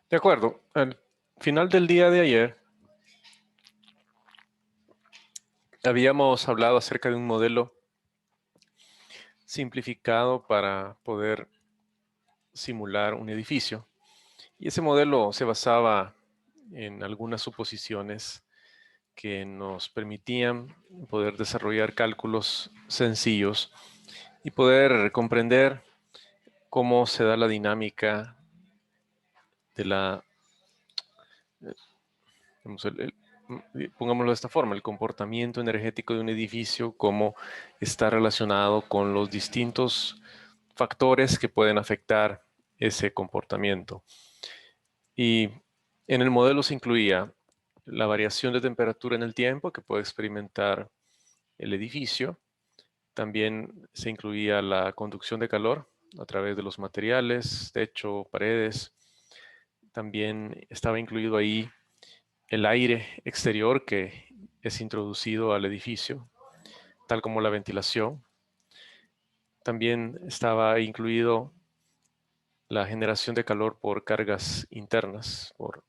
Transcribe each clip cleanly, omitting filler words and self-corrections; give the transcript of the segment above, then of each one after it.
De acuerdo. Al final del día de ayer habíamos hablado acerca de un modelo simplificado para poder simular un edificio. Y ese modelo se basaba en algunas suposiciones que nos permitían poder desarrollar cálculos sencillos y poder comprender cómo se da la dinámica de digamos, pongámoslo de esta forma, el comportamiento energético de un edificio, cómo está relacionado con los distintos factores que pueden afectar ese comportamiento. Y en el modelo se incluía la variación de temperatura en el tiempo que puede experimentar el edificio. También se incluía la conducción de calor a través de los materiales, techo, paredes. También estaba incluido ahí el aire exterior que es introducido al edificio, tal como la ventilación. También estaba incluido la generación de calor por cargas internas, por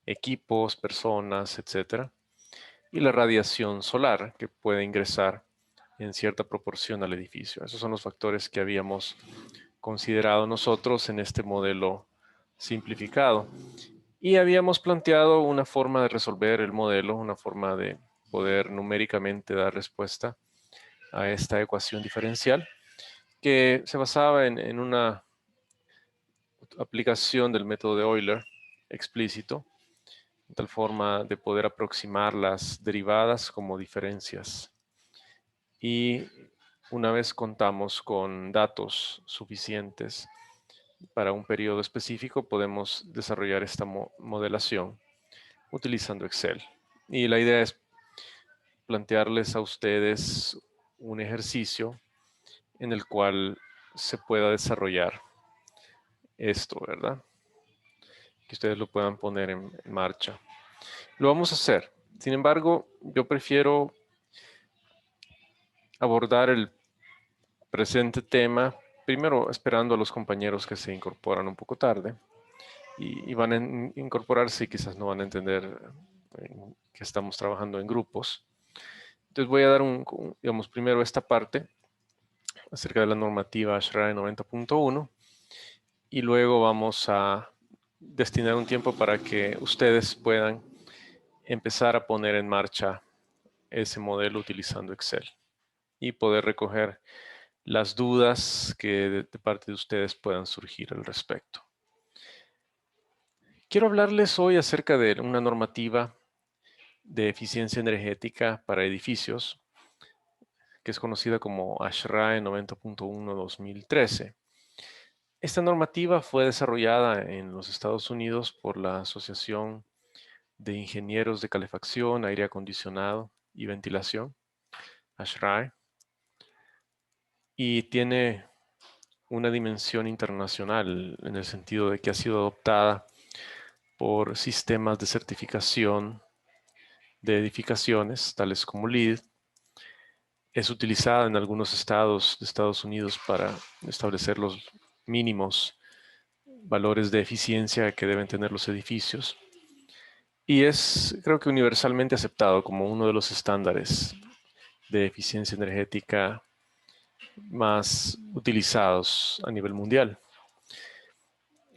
equipos, personas, etcétera, y la radiación solar que puede ingresar en cierta proporción al edificio. Esos son los factores que habíamos considerado nosotros en este modelo simplificado. Y habíamos planteado una forma de resolver el modelo, una forma de poder numéricamente dar respuesta a esta ecuación diferencial que se basaba en una aplicación del método de Euler explícito, de tal forma de poder aproximar las derivadas como diferencias. Y una vez contamos con datos suficientes para un periodo específico, podemos desarrollar esta modelación utilizando Excel. Y la idea es plantearles a ustedes un ejercicio en el cual se pueda desarrollar esto, ¿verdad? Que ustedes lo puedan poner en marcha. Lo vamos a hacer. Sin embargo, yo prefiero abordar el presente tema, primero esperando a los compañeros que se incorporan un poco tarde y van a incorporarse y quizás no van a entender que estamos trabajando en grupos. Entonces voy a dar digamos, primero esta parte acerca de la normativa SRAE 90.1 y luego vamos a destinar un tiempo para que ustedes puedan empezar a poner en marcha ese modelo utilizando Excel y poder recoger las dudas que de parte de ustedes puedan surgir al respecto. Quiero hablarles hoy acerca de una normativa de eficiencia energética para edificios que es conocida como ASHRAE 90.1-2013. Esta normativa fue desarrollada en los Estados Unidos por la Asociación de Ingenieros de Calefacción, Aire Acondicionado y Ventilación, ASHRAE, y tiene una dimensión internacional en el sentido de que ha sido adoptada por sistemas de certificación de edificaciones, tales como LEED. Es utilizada en algunos estados de Estados Unidos para establecer los mínimos valores de eficiencia que deben tener los edificios. Y es, creo que universalmente aceptado como uno de los estándares de eficiencia energética más utilizados a nivel mundial.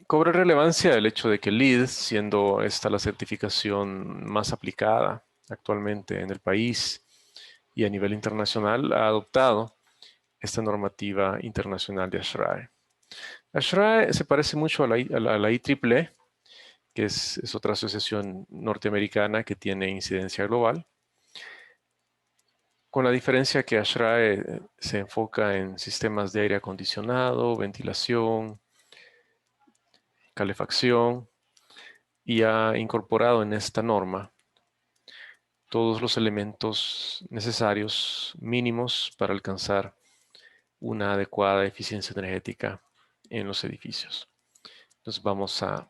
Cobra relevancia el hecho de que LEED, siendo esta la certificación más aplicada actualmente en el país y a nivel internacional, ha adoptado esta normativa internacional de ASHRAE. ASHRAE se parece mucho a la IEEE, que es otra asociación norteamericana que tiene incidencia global, con la diferencia que ASHRAE se enfoca en sistemas de aire acondicionado, ventilación, calefacción, y ha incorporado en esta norma todos los elementos necesarios mínimos para alcanzar una adecuada eficiencia energética en los edificios. Entonces vamos a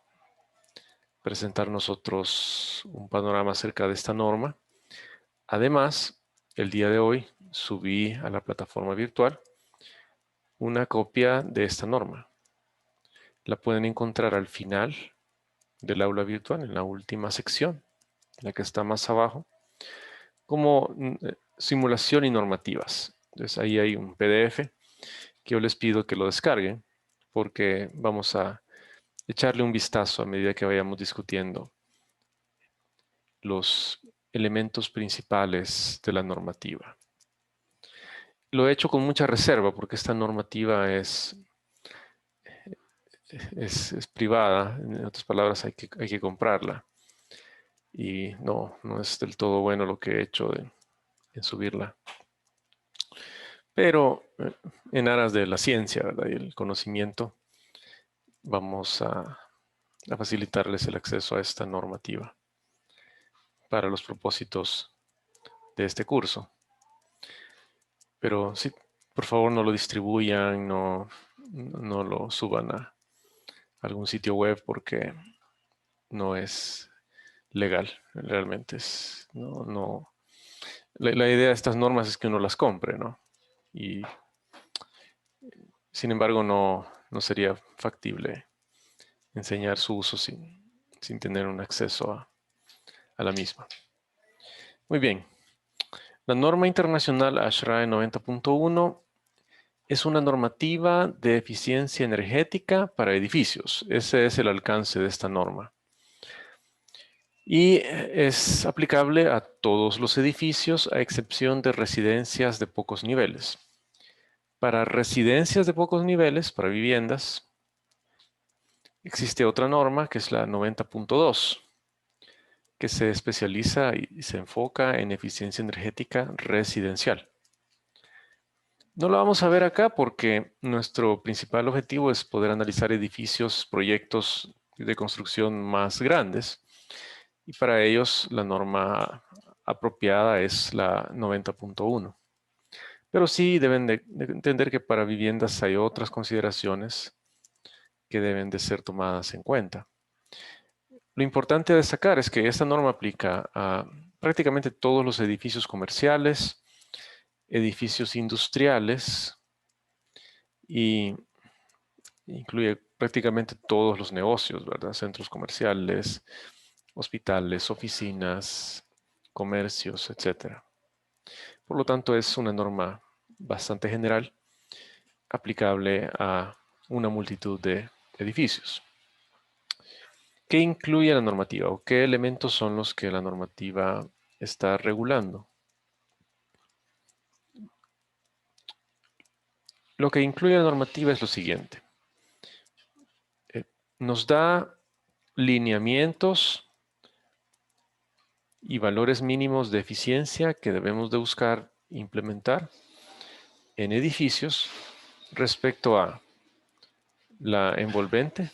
presentar nosotros un panorama acerca de esta norma. Además, el día de hoy subí a la plataforma virtual una copia de esta norma. La pueden encontrar al final del aula virtual, en la última sección, la que está más abajo, como simulación y normativas. Entonces ahí hay un PDF que yo les pido que lo descarguen porque vamos a echarle un vistazo a medida que vayamos discutiendo los elementos principales de la normativa. Lo he hecho con mucha reserva porque esta normativa es privada, en otras palabras hay que comprarla y no es del todo bueno lo que he hecho en subirla. Pero en aras de la ciencia, ¿verdad? Y el conocimiento, vamos a facilitarles el acceso a esta normativa para los propósitos de este curso. Pero sí, por favor no lo distribuyan, no lo suban a algún sitio web porque no es legal, realmente es, la idea de estas normas es que uno las compre, ¿no? Y sin embargo no sería factible enseñar su uso sin tener un acceso a la misma. Muy bien. La norma internacional ASHRAE 90.1 es una normativa de eficiencia energética para edificios. Ese es el alcance de esta norma. Y es aplicable a todos los edificios a excepción de residencias de pocos niveles. Para residencias de pocos niveles, para viviendas, existe otra norma que es la 90.2, que se especializa y se enfoca en eficiencia energética residencial. No lo vamos a ver acá porque nuestro principal objetivo es poder analizar edificios, proyectos de construcción más grandes. Y para ellos la norma apropiada es la 90.1. Pero sí deben de entender que para viviendas hay otras consideraciones que deben de ser tomadas en cuenta. Lo importante a destacar es que esta norma aplica a prácticamente todos los edificios comerciales, edificios industriales y incluye prácticamente todos los negocios, ¿verdad? Centros comerciales, hospitales, oficinas, comercios, etc. Por lo tanto, es una norma bastante general, aplicable a una multitud de edificios. ¿Qué incluye la normativa o qué elementos son los que la normativa está regulando? Lo que incluye la normativa es lo siguiente. Nos da lineamientos y valores mínimos de eficiencia que debemos de buscar implementar en edificios respecto a la envolvente.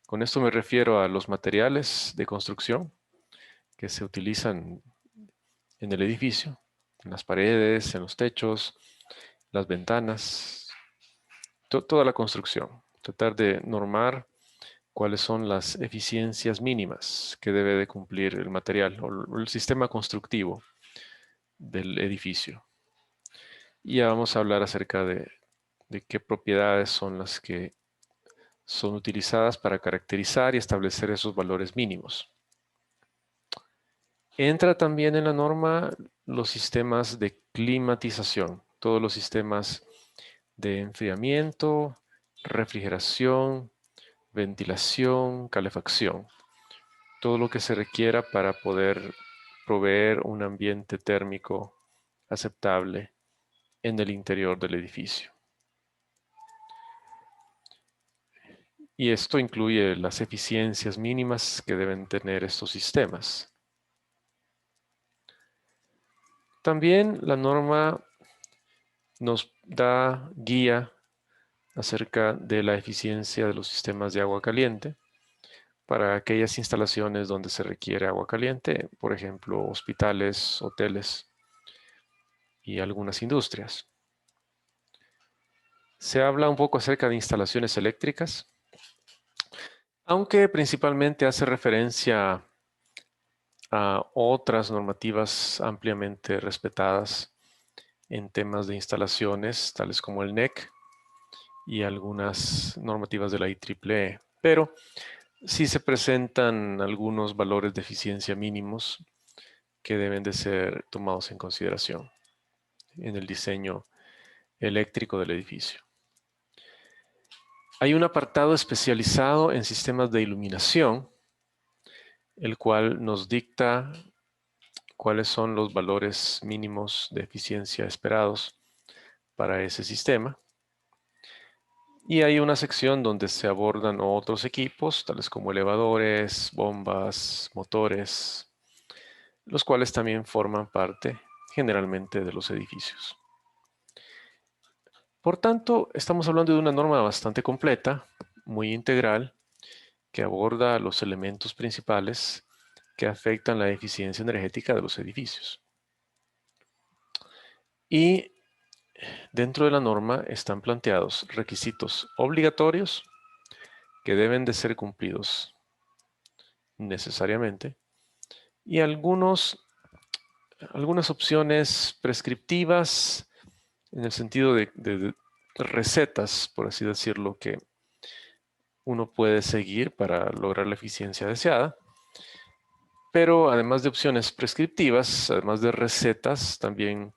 Con esto me refiero a los materiales de construcción que se utilizan en el edificio, en las paredes, en los techos, las ventanas, toda la construcción. Tratar de normar cuáles son las eficiencias mínimas que debe de cumplir el material o el sistema constructivo del edificio. Y ya vamos a hablar acerca de qué propiedades son las que son utilizadas para caracterizar y establecer esos valores mínimos. Entra también en la norma los sistemas de climatización, todos los sistemas de enfriamiento, refrigeración, ventilación, calefacción, todo lo que se requiera para poder proveer un ambiente térmico aceptable en el interior del edificio. Y esto incluye las eficiencias mínimas que deben tener estos sistemas. También la norma nos da guía acerca de la eficiencia de los sistemas de agua caliente para aquellas instalaciones donde se requiere agua caliente, por ejemplo, hospitales, hoteles y algunas industrias. Se habla un poco acerca de instalaciones eléctricas, aunque principalmente hace referencia a otras normativas ampliamente respetadas en temas de instalaciones, tales como el NEC y algunas normativas de la IEEE. Pero sí se presentan algunos valores de eficiencia mínimos que deben de ser tomados en consideración en el diseño eléctrico del edificio. Hay un apartado especializado en sistemas de iluminación, el cual nos dicta cuáles son los valores mínimos de eficiencia esperados para ese sistema. Y hay una sección donde se abordan otros equipos, tales como elevadores, bombas, motores, los cuales también forman parte generalmente de los edificios. Por tanto, estamos hablando de una norma bastante completa, muy integral, que aborda los elementos principales que afectan la eficiencia energética de los edificios. Y dentro de la norma están planteados requisitos obligatorios que deben de ser cumplidos necesariamente y algunas opciones prescriptivas en el sentido de recetas, por así decirlo, que uno puede seguir para lograr la eficiencia deseada. Pero además de opciones prescriptivas, además de recetas, también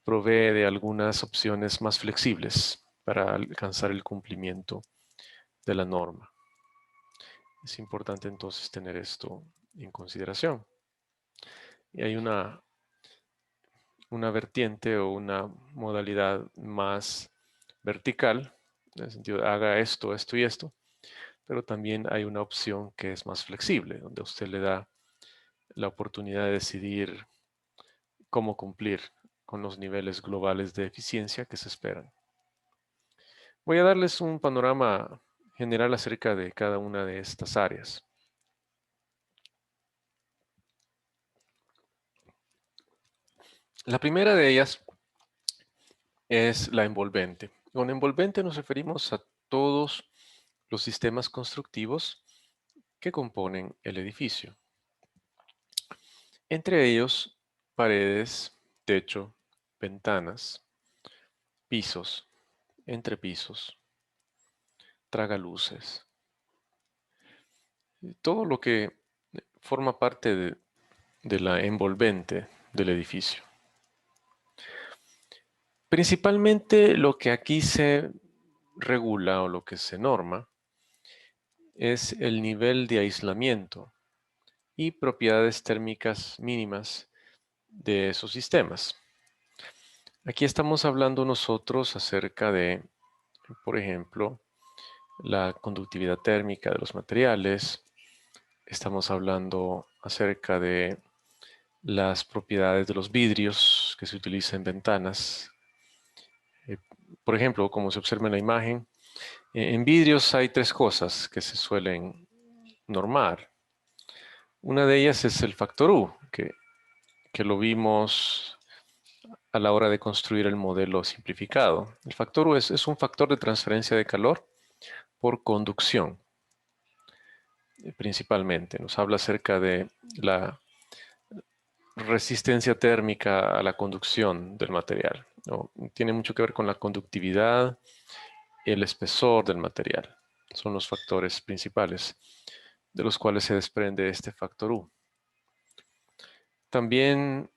provee de algunas opciones más flexibles para alcanzar el cumplimiento de la norma. Es importante entonces tener esto en consideración. Y hay una vertiente o una modalidad más vertical, en el sentido de haga esto, esto y esto, pero también hay una opción que es más flexible, donde usted le da la oportunidad de decidir cómo cumplir con los niveles globales de eficiencia que se esperan. Voy a darles un panorama general acerca de cada una de estas áreas. La primera de ellas es la envolvente. Con envolvente nos referimos a todos los sistemas constructivos que componen el edificio. Entre ellos, paredes, techo, ventanas, pisos, entrepisos, tragaluces. Todo lo que forma parte de la envolvente del edificio. Principalmente lo que aquí se regula o lo que se norma es el nivel de aislamiento y propiedades térmicas mínimas de esos sistemas. Aquí estamos hablando nosotros acerca de, por ejemplo, la conductividad térmica de los materiales. Estamos hablando acerca de las propiedades de los vidrios que se utilizan en ventanas. Eh, por ejemplo, como se observa en la imagen, en vidrios hay tres cosas que se suelen normar. Una de ellas es el factor U, que lo vimos a la hora de construir el modelo simplificado. El factor U es un factor de transferencia de calor por conducción, principalmente. Nos habla acerca de la resistencia térmica a la conducción del material, ¿no? Tiene mucho que ver con la conductividad y el espesor del material. Son los factores principales de los cuales se desprende este factor U. También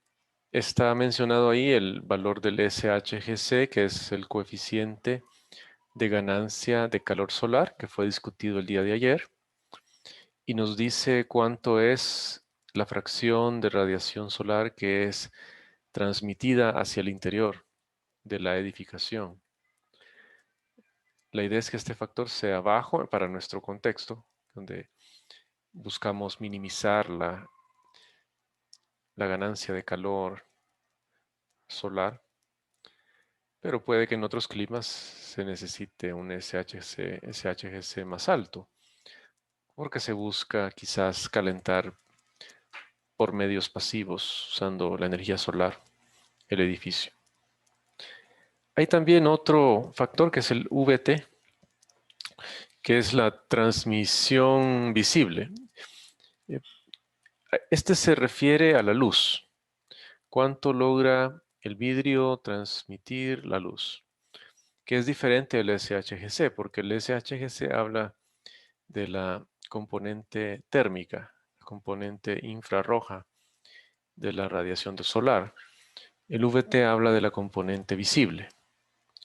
está mencionado ahí el valor del SHGC, que es el coeficiente de ganancia de calor solar, que fue discutido el día de ayer, y nos dice cuánto es la fracción de radiación solar que es transmitida hacia el interior de la edificación. La idea es que este factor sea bajo para nuestro contexto, donde buscamos minimizar la ganancia de calor solar, pero puede que en otros climas se necesite un SHGC más alto, porque se busca quizás calentar por medios pasivos usando la energía solar el edificio. Hay también otro factor que es el VT, que es la transmisión visible. Este se refiere a la luz. ¿Cuánto logra el vidrio transmitir la luz? Que es diferente del SHGC, porque el SHGC habla de la componente térmica, la componente infrarroja de la radiación solar. El VT habla de la componente visible,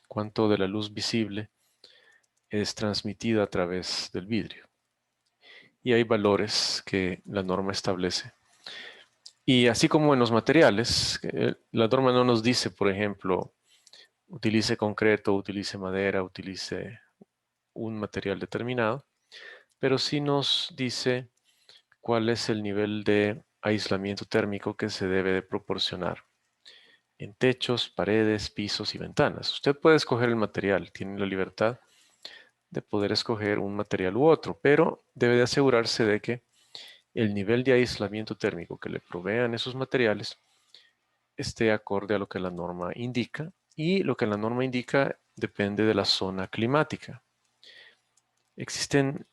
cuánto de la luz visible es transmitida a través del vidrio. Y hay valores que la norma establece. Y así como en los materiales, la norma no nos dice, por ejemplo, utilice concreto, utilice madera, utilice un material determinado, pero sí nos dice cuál es el nivel de aislamiento térmico que se debe de proporcionar en techos, paredes, pisos y ventanas. Usted puede escoger el material, tiene la libertad de poder escoger un material u otro, pero debe de asegurarse de que el nivel de aislamiento térmico que le provean esos materiales esté acorde a lo que la norma indica, y lo que la norma indica depende de la zona climática. Existen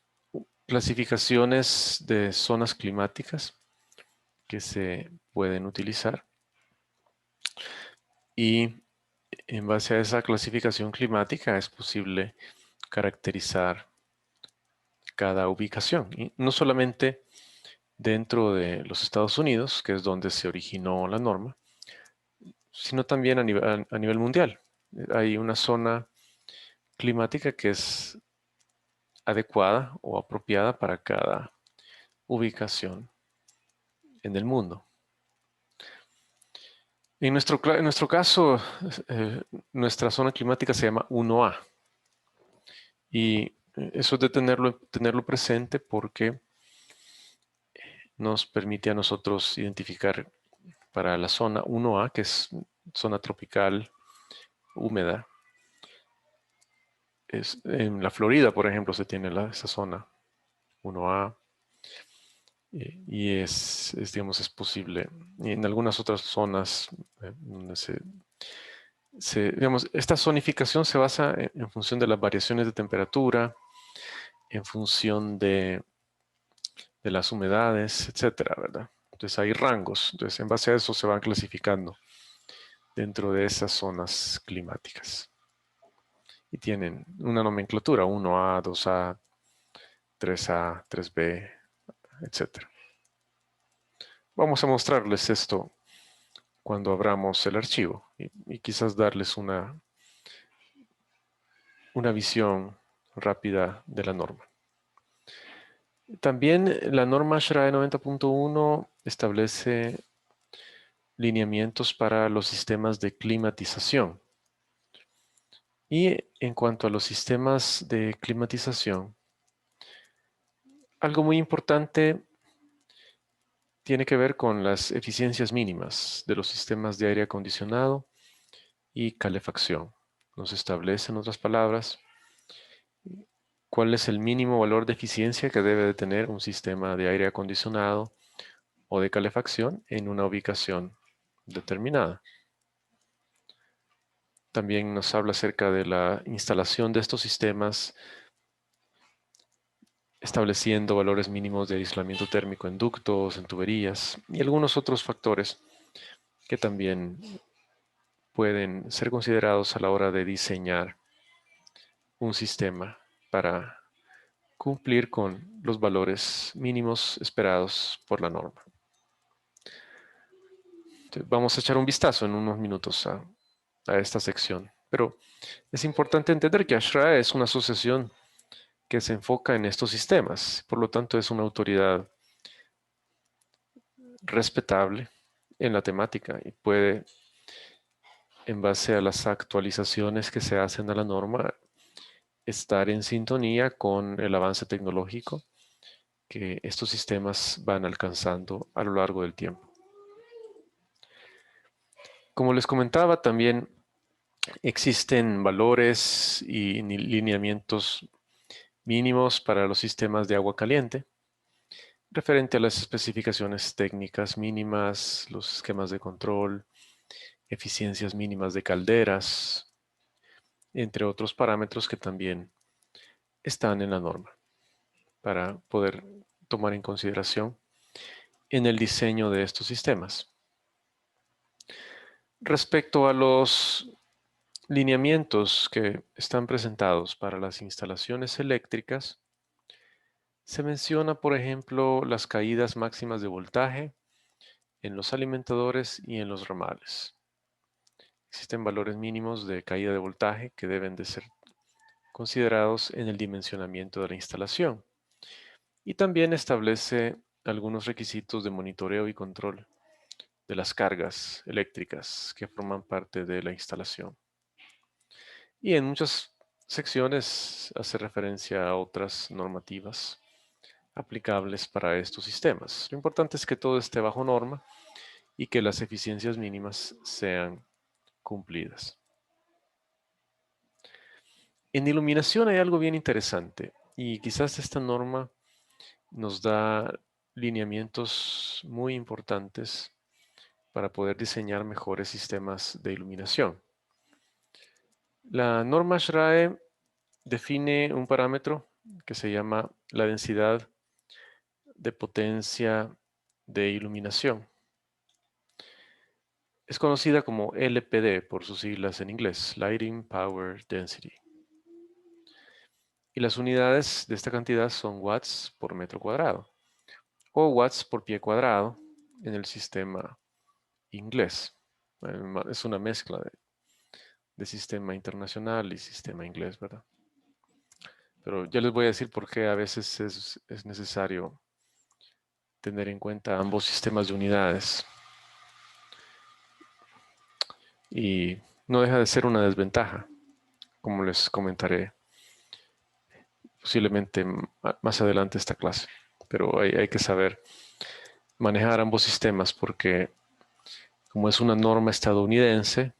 clasificaciones de zonas climáticas que se pueden utilizar, y en base a esa clasificación climática es posible caracterizar cada ubicación, y no solamente dentro de los Estados Unidos, que es donde se originó la norma, sino también a nivel mundial. Hay una zona climática que es adecuada o apropiada para cada ubicación en el mundo. En nuestro caso, nuestra zona climática se llama 1A, y eso es de tenerlo presente porque nos permite a nosotros identificar para la zona 1A, que es zona tropical húmeda. En la Florida, por ejemplo, se tiene esa zona 1A, y digamos, es posible. Y en algunas otras zonas donde digamos, esta zonificación se basa en función de las variaciones de temperatura, en función de las humedades, etcétera, ¿verdad? Entonces hay rangos. Entonces, en base a eso se van clasificando dentro de esas zonas climáticas. Y tienen una nomenclatura: 1A, 2A, 3A, 3B, etcétera. Vamos a mostrarles esto cuando abramos el archivo, y quizás darles una visión rápida de la norma. También la norma SRAE 90.1 establece lineamientos para los sistemas de climatización. Y en cuanto a los sistemas de climatización, algo muy importante tiene que ver con las eficiencias mínimas de los sistemas de aire acondicionado y calefacción. Nos establece, en otras palabras, cuál es el mínimo valor de eficiencia que debe de tener un sistema de aire acondicionado o de calefacción en una ubicación determinada. También nos habla acerca de la instalación de estos sistemas, estableciendo valores mínimos de aislamiento térmico en ductos, en tuberías y algunos otros factores que también pueden ser considerados a la hora de diseñar un sistema para cumplir con los valores mínimos esperados por la norma. Entonces, vamos a echar un vistazo en unos minutos a esta sección, pero es importante entender que ASHRAE es una asociación que se enfoca en estos sistemas, por lo tanto es una autoridad respetable en la temática y puede, en base a las actualizaciones que se hacen a la norma, estar en sintonía con el avance tecnológico que estos sistemas van alcanzando a lo largo del tiempo. Como les comentaba, también existen valores y lineamientos mínimos para los sistemas de agua caliente, referente a las especificaciones técnicas mínimas, los esquemas de control, eficiencias mínimas de calderas, entre otros parámetros que también están en la norma para poder tomar en consideración en el diseño de estos sistemas. Respecto a los lineamientos que están presentados para las instalaciones eléctricas, Se menciona, por ejemplo, las caídas máximas de voltaje en los alimentadores y en los ramales. Existen valores mínimos de caída de voltaje que deben de ser considerados en el dimensionamiento de la instalación. Y también establece algunos requisitos de monitoreo y control de las cargas eléctricas que forman parte de la instalación. Y en muchas secciones hace referencia a otras normativas aplicables para estos sistemas. Lo importante es que todo esté bajo norma y que las eficiencias mínimas sean cumplidas. En iluminación hay algo bien interesante y quizás esta norma nos da lineamientos muy importantes para poder diseñar mejores sistemas de iluminación. La norma SRAE define un parámetro que se llama la densidad de potencia de iluminación. Es conocida como LPD por sus siglas en inglés, Lighting Power Density. Y las unidades de esta cantidad son watts por metro cuadrado o watts por pie cuadrado en el sistema inglés. Es una mezcla de sistema internacional y sistema inglés, ¿verdad? Pero ya les voy a decir por qué a veces es necesario tener en cuenta ambos sistemas de unidades. Y no deja de ser una desventaja, como les comentaré posiblemente más adelante esta clase. Pero hay que saber manejar ambos sistemas porque como es una norma estadounidense,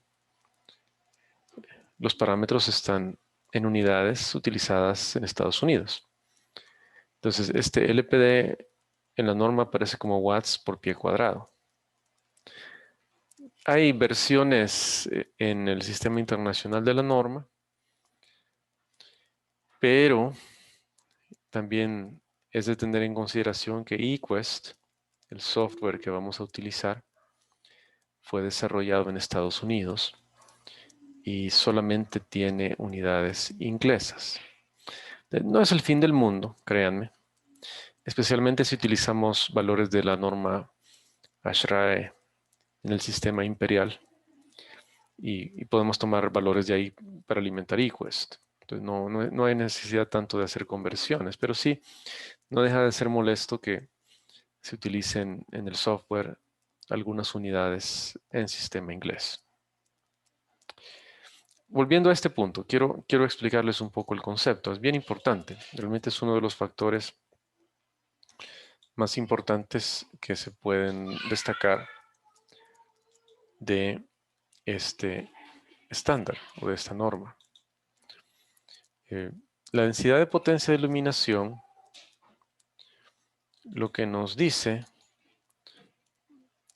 los parámetros están en unidades utilizadas en Estados Unidos. Entonces, este LPD en la norma aparece como watts por pie cuadrado. Hay versiones en el sistema internacional de la norma, pero también es de tener en consideración que eQuest, el software que vamos a utilizar, fue desarrollado en Estados Unidos y solamente tiene unidades inglesas. No es el fin del mundo, créanme, especialmente si utilizamos valores de la norma ASHRAE en el sistema imperial y podemos tomar valores de ahí para alimentar eQuest. Entonces no hay necesidad tanto de hacer conversiones, pero sí, no deja de ser molesto que se utilicen en el software algunas unidades en sistema inglés. Volviendo a este punto, quiero explicarles un poco el concepto. Es bien importante. Realmente es uno de los factores más importantes que se pueden destacar de este estándar o de esta norma. La densidad de potencia de iluminación lo que nos dice,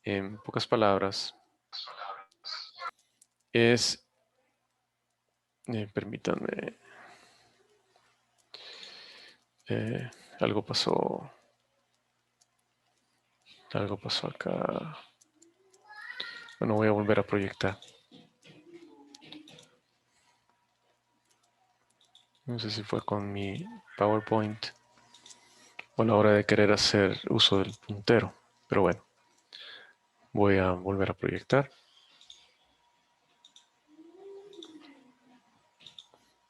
en pocas palabras, es, permítanme, algo pasó acá. Bueno, voy a volver a proyectar. No sé si fue con mi PowerPoint o a la hora de querer hacer uso del puntero, pero bueno, voy a volver a proyectar.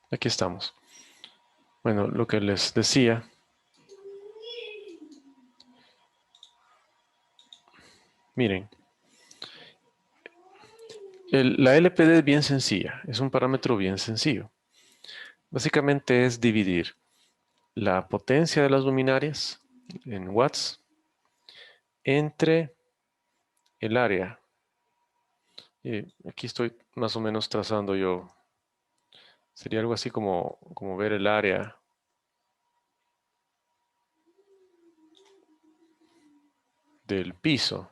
Aquí estamos. Bueno, lo que les decía, miren, la LPD es bien sencilla, es un parámetro bien sencillo. Básicamente es dividir la potencia de las luminarias en watts entre el área. Aquí estoy más o menos trazando yo. Sería algo así como ver el área del piso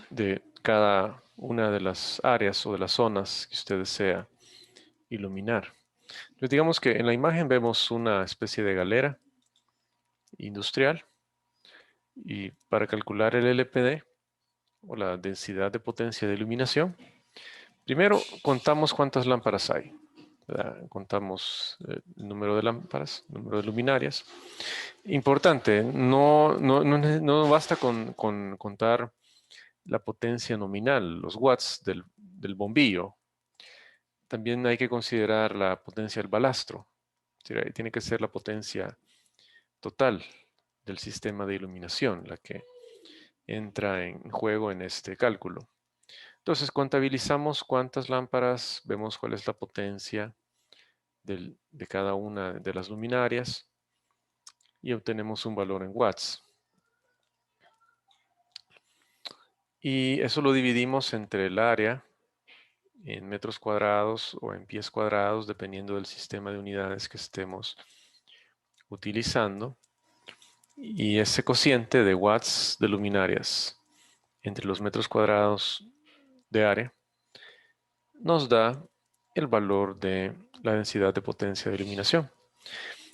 de cada una de las áreas o de las zonas que usted desea iluminar. Entonces digamos que en la imagen vemos una especie de galera industrial y para calcular el LPD o la densidad de potencia de iluminación, primero contamos cuántas lámparas hay. ¿verdad? Contamos el número de lámparas, el número de luminarias. Importante, no basta con contar la potencia nominal, los watts del bombillo. También hay que considerar la potencia del balastro. Tiene que ser la potencia total del sistema de iluminación la que entra en juego en este cálculo. Entonces contabilizamos cuántas lámparas, vemos cuál es la potencia de cada una de las luminarias y obtenemos un valor en watts. Y eso lo dividimos entre el área en metros cuadrados o en pies cuadrados, dependiendo del sistema de unidades que estemos utilizando. Y ese cociente de watts de luminarias entre los metros cuadrados de área nos da el valor de la densidad de potencia de iluminación.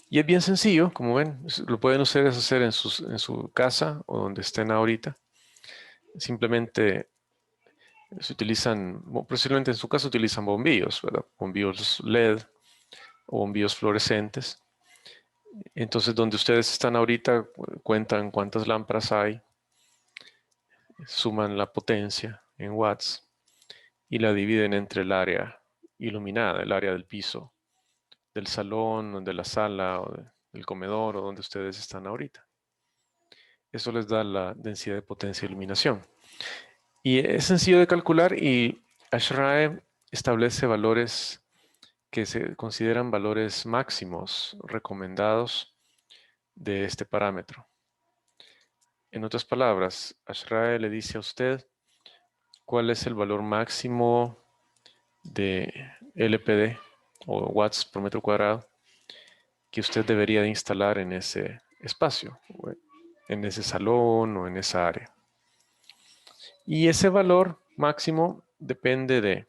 Y es bien sencillo, como ven, lo pueden ustedes hacer en su casa o donde estén ahorita. Simplemente se utilizan, posiblemente en su caso utilizan bombillos, ¿verdad? Bombillos LED o bombillos fluorescentes. Entonces, donde ustedes están ahorita, cuentan cuántas lámparas hay, suman la potencia en watts y la dividen entre el área iluminada, el área del piso, del salón, de la sala, o del comedor, o donde ustedes están ahorita. Eso les da la densidad de potencia de iluminación. Y es sencillo de calcular y ASHRAE establece valores que se consideran valores máximos recomendados de este parámetro. En otras palabras, ASHRAE le dice a usted cuál es el valor máximo de LPD o watts por metro cuadrado que usted debería de instalar en ese espacio, en ese salón o en esa área. Y ese valor máximo depende de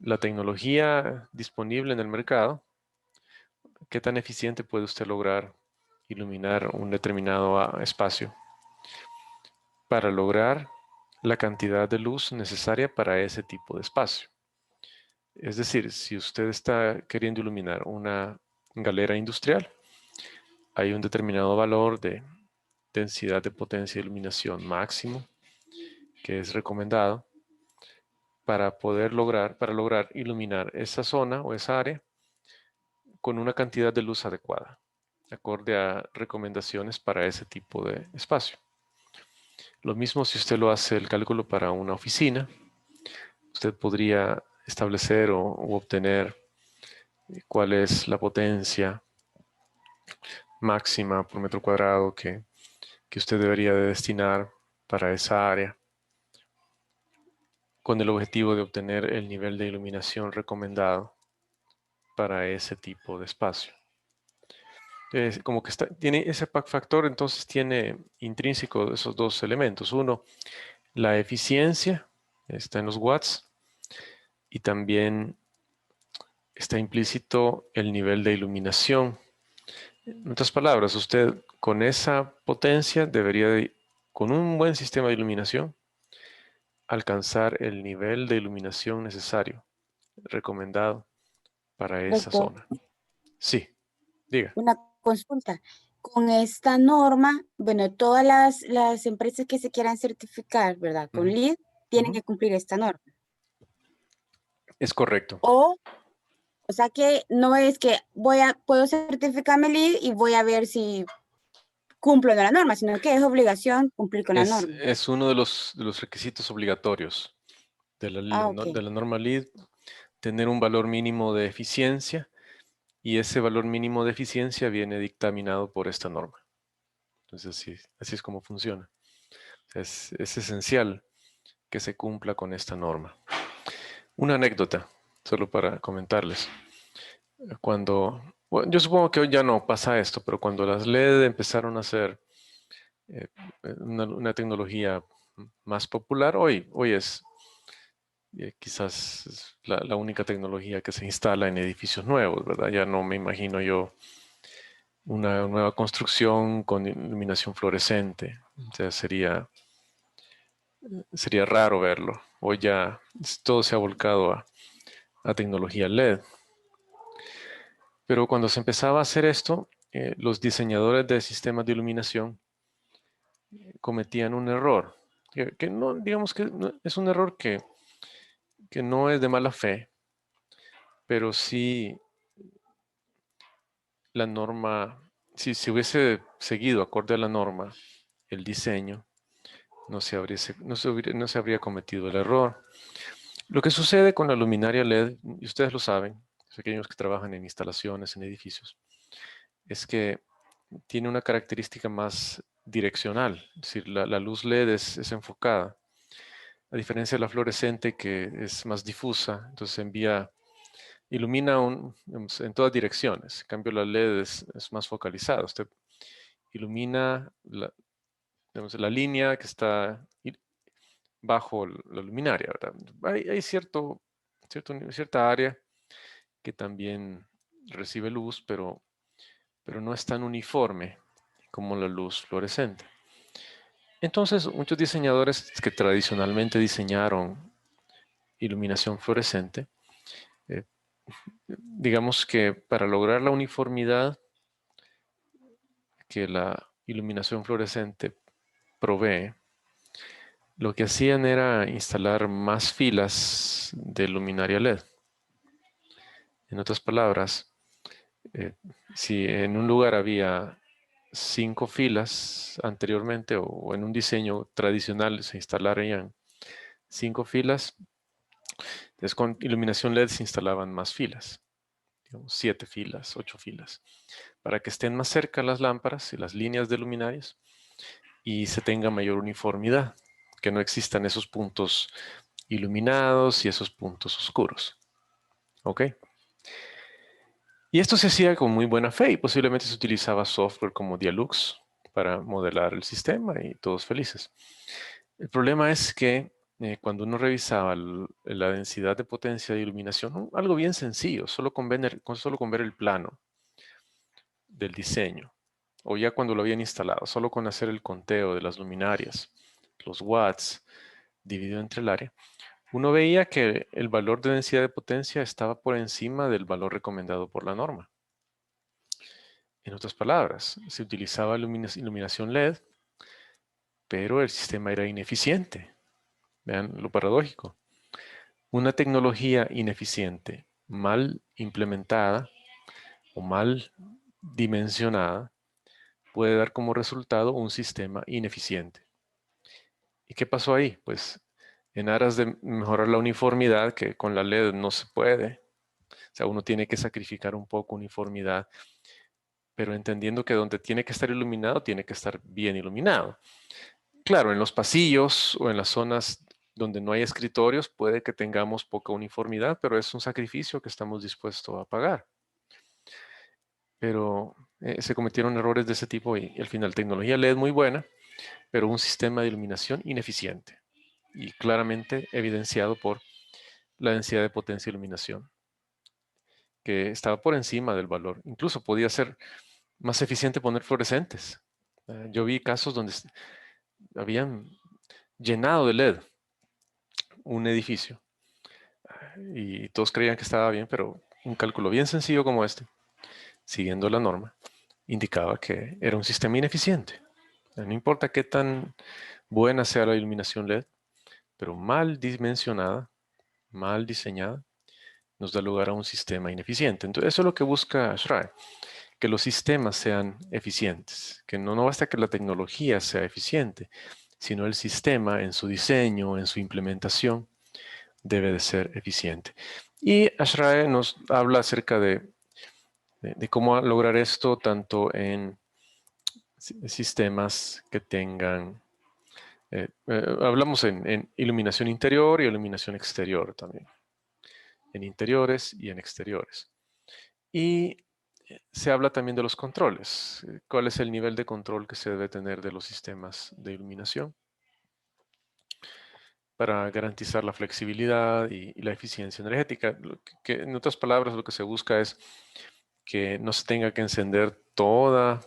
la tecnología disponible en el mercado, qué tan eficiente puede usted lograr iluminar un determinado espacio para lograr la cantidad de luz necesaria para ese tipo de espacio. Es decir, si usted está queriendo iluminar una galera industrial, hay un determinado valor de densidad de potencia de iluminación máximo que es recomendado para lograr iluminar esa zona o esa área con una cantidad de luz adecuada, acorde a recomendaciones para ese tipo de espacio. Lo mismo si usted lo hace el cálculo para una oficina, usted podría establecer o obtener cuál es la potencia máxima por metro cuadrado que usted debería de destinar para esa área con el objetivo de obtener el nivel de iluminación recomendado para ese tipo de espacio. Como que tiene ese factor, entonces tiene intrínseco esos dos elementos. Uno, la eficiencia, está en los watts, y también está implícito el nivel de iluminación. En otras palabras, usted con esa potencia debería, con un buen sistema de iluminación, alcanzar el nivel de iluminación necesario, recomendado para esa Doctor, zona. Sí, diga. una consulta. Con esta norma, bueno, todas las empresas que se quieran certificar, ¿verdad? Con Ujú, LEED, tienen ujú. que cumplir esta norma. Es correcto. O sea que no es que puedo certificarme LEED y voy a ver si cumplo de la norma, sino que es obligación cumplir con la norma. Es uno de los requisitos obligatorios Ah, ok. de la norma LEED, tener un valor mínimo de eficiencia, y ese valor mínimo de eficiencia viene dictaminado por esta norma. Entonces, así es como funciona. Es esencial que se cumpla con esta norma. Una anécdota, solo para comentarles. Bueno, yo supongo que hoy ya no pasa esto, pero cuando las LED empezaron a ser eh, una tecnología más popular, hoy es quizás es la única tecnología que se instala en edificios nuevos, ¿verdad? Ya no me imagino yo una nueva construcción con iluminación fluorescente. O sea, sería raro verlo. Hoy ya todo se ha volcado a tecnología LED. Pero cuando se empezaba a hacer esto, los diseñadores de sistemas de iluminación cometían un error, que no, digamos que es un error que no es de mala fe, pero sí la norma, si se hubiese seguido acorde a la norma, el diseño, no se habría cometido el error. Lo que sucede con la luminaria LED, y ustedes lo saben, aquellos que trabajan en instalaciones, en edificios, es que tiene una característica más direccional, es decir, la luz LED es enfocada, a diferencia de la fluorescente que es más difusa, entonces ilumina digamos, en todas direcciones. En cambio, la LED es más focalizada. Usted ilumina digamos, la línea que está bajo la luminaria, ¿verdad? Hay cierta área que también recibe luz, pero no es tan uniforme como la luz fluorescente. Entonces, muchos diseñadores que tradicionalmente diseñaron iluminación fluorescente, eh, digamos que para lograr la uniformidad que la iluminación fluorescente provee, lo que hacían era instalar más filas de luminaria LED. En otras palabras, eh, si en un lugar había 5 filas anteriormente o en un diseño tradicional se instalarían 5 filas, entonces con iluminación LED se instalaban más filas, digamos 7 filas, 8 filas, para que estén más cerca las lámparas y las líneas de luminarias y se tenga mayor uniformidad, que no existan esos puntos iluminados y esos puntos oscuros. ¿Ok? Y esto se hacía con muy buena fe y posiblemente se utilizaba software como Dialux para modelar el sistema y todos felices. El problema es que cuando uno revisaba la densidad de potencia de iluminación, algo bien sencillo, solo con ver el plano del diseño, o ya cuando lo habían instalado, solo con hacer el conteo de las luminarias, los watts dividido entre el área, uno veía que el valor de densidad de potencia estaba por encima del valor recomendado por la norma. En otras palabras, se utilizaba iluminación LED, pero el sistema era ineficiente. Vean lo paradójico. Una tecnología ineficiente, mal implementada o mal dimensionada, puede dar como resultado un sistema ineficiente. ¿Y qué pasó ahí? Pues en aras de mejorar la uniformidad, que con la LED no se puede, o sea, uno tiene que sacrificar un poco uniformidad, pero entendiendo que donde tiene que estar iluminado, tiene que estar bien iluminado. Claro, en los pasillos o en las zonas donde no hay escritorios puede que tengamos poca uniformidad, pero es un sacrificio que estamos dispuestos a pagar. Pero se cometieron errores de ese tipo y al final tecnología LED muy buena, pero un sistema de iluminación ineficiente y claramente evidenciado por la densidad de potencia de iluminación, que estaba por encima del valor. Incluso podía ser más eficiente poner fluorescentes. Yo vi casos donde habían llenado de LED un edificio y todos creían que estaba bien, pero un cálculo bien sencillo como este, siguiendo la norma, indicaba que era un sistema ineficiente. No importa qué tan buena sea la iluminación LED, pero mal dimensionada, mal diseñada, nos da lugar a un sistema ineficiente. Entonces, eso es lo que busca SRAE, que los sistemas sean eficientes, que no basta que la tecnología sea eficiente, sino el sistema en su diseño, en su implementación, debe de ser eficiente. Y ASHRAE nos habla acerca de cómo lograr esto tanto en sistemas que tengan, hablamos en iluminación interior y iluminación exterior también, en interiores y en exteriores. Y se habla también de los controles, cuál es el nivel de control que se debe tener de los sistemas de iluminación para garantizar la flexibilidad y la eficiencia energética. En otras palabras, lo que se busca es que no se tenga que encender toda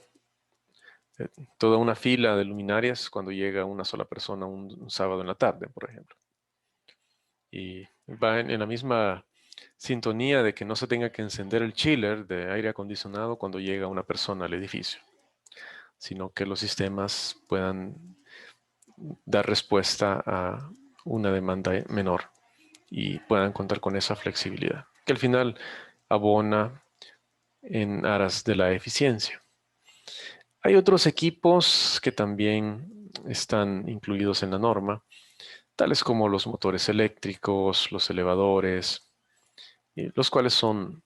una fila de luminarias cuando llega una sola persona un sábado en la tarde, por ejemplo. Y va en la misma sintonía de que no se tenga que encender el chiller de aire acondicionado cuando llega una persona al edificio, sino que los sistemas puedan dar respuesta a una demanda menor y puedan contar con esa flexibilidad, que al final abona en aras de la eficiencia. Hay otros equipos que también están incluidos en la norma, tales como los motores eléctricos, los elevadores, los cuales son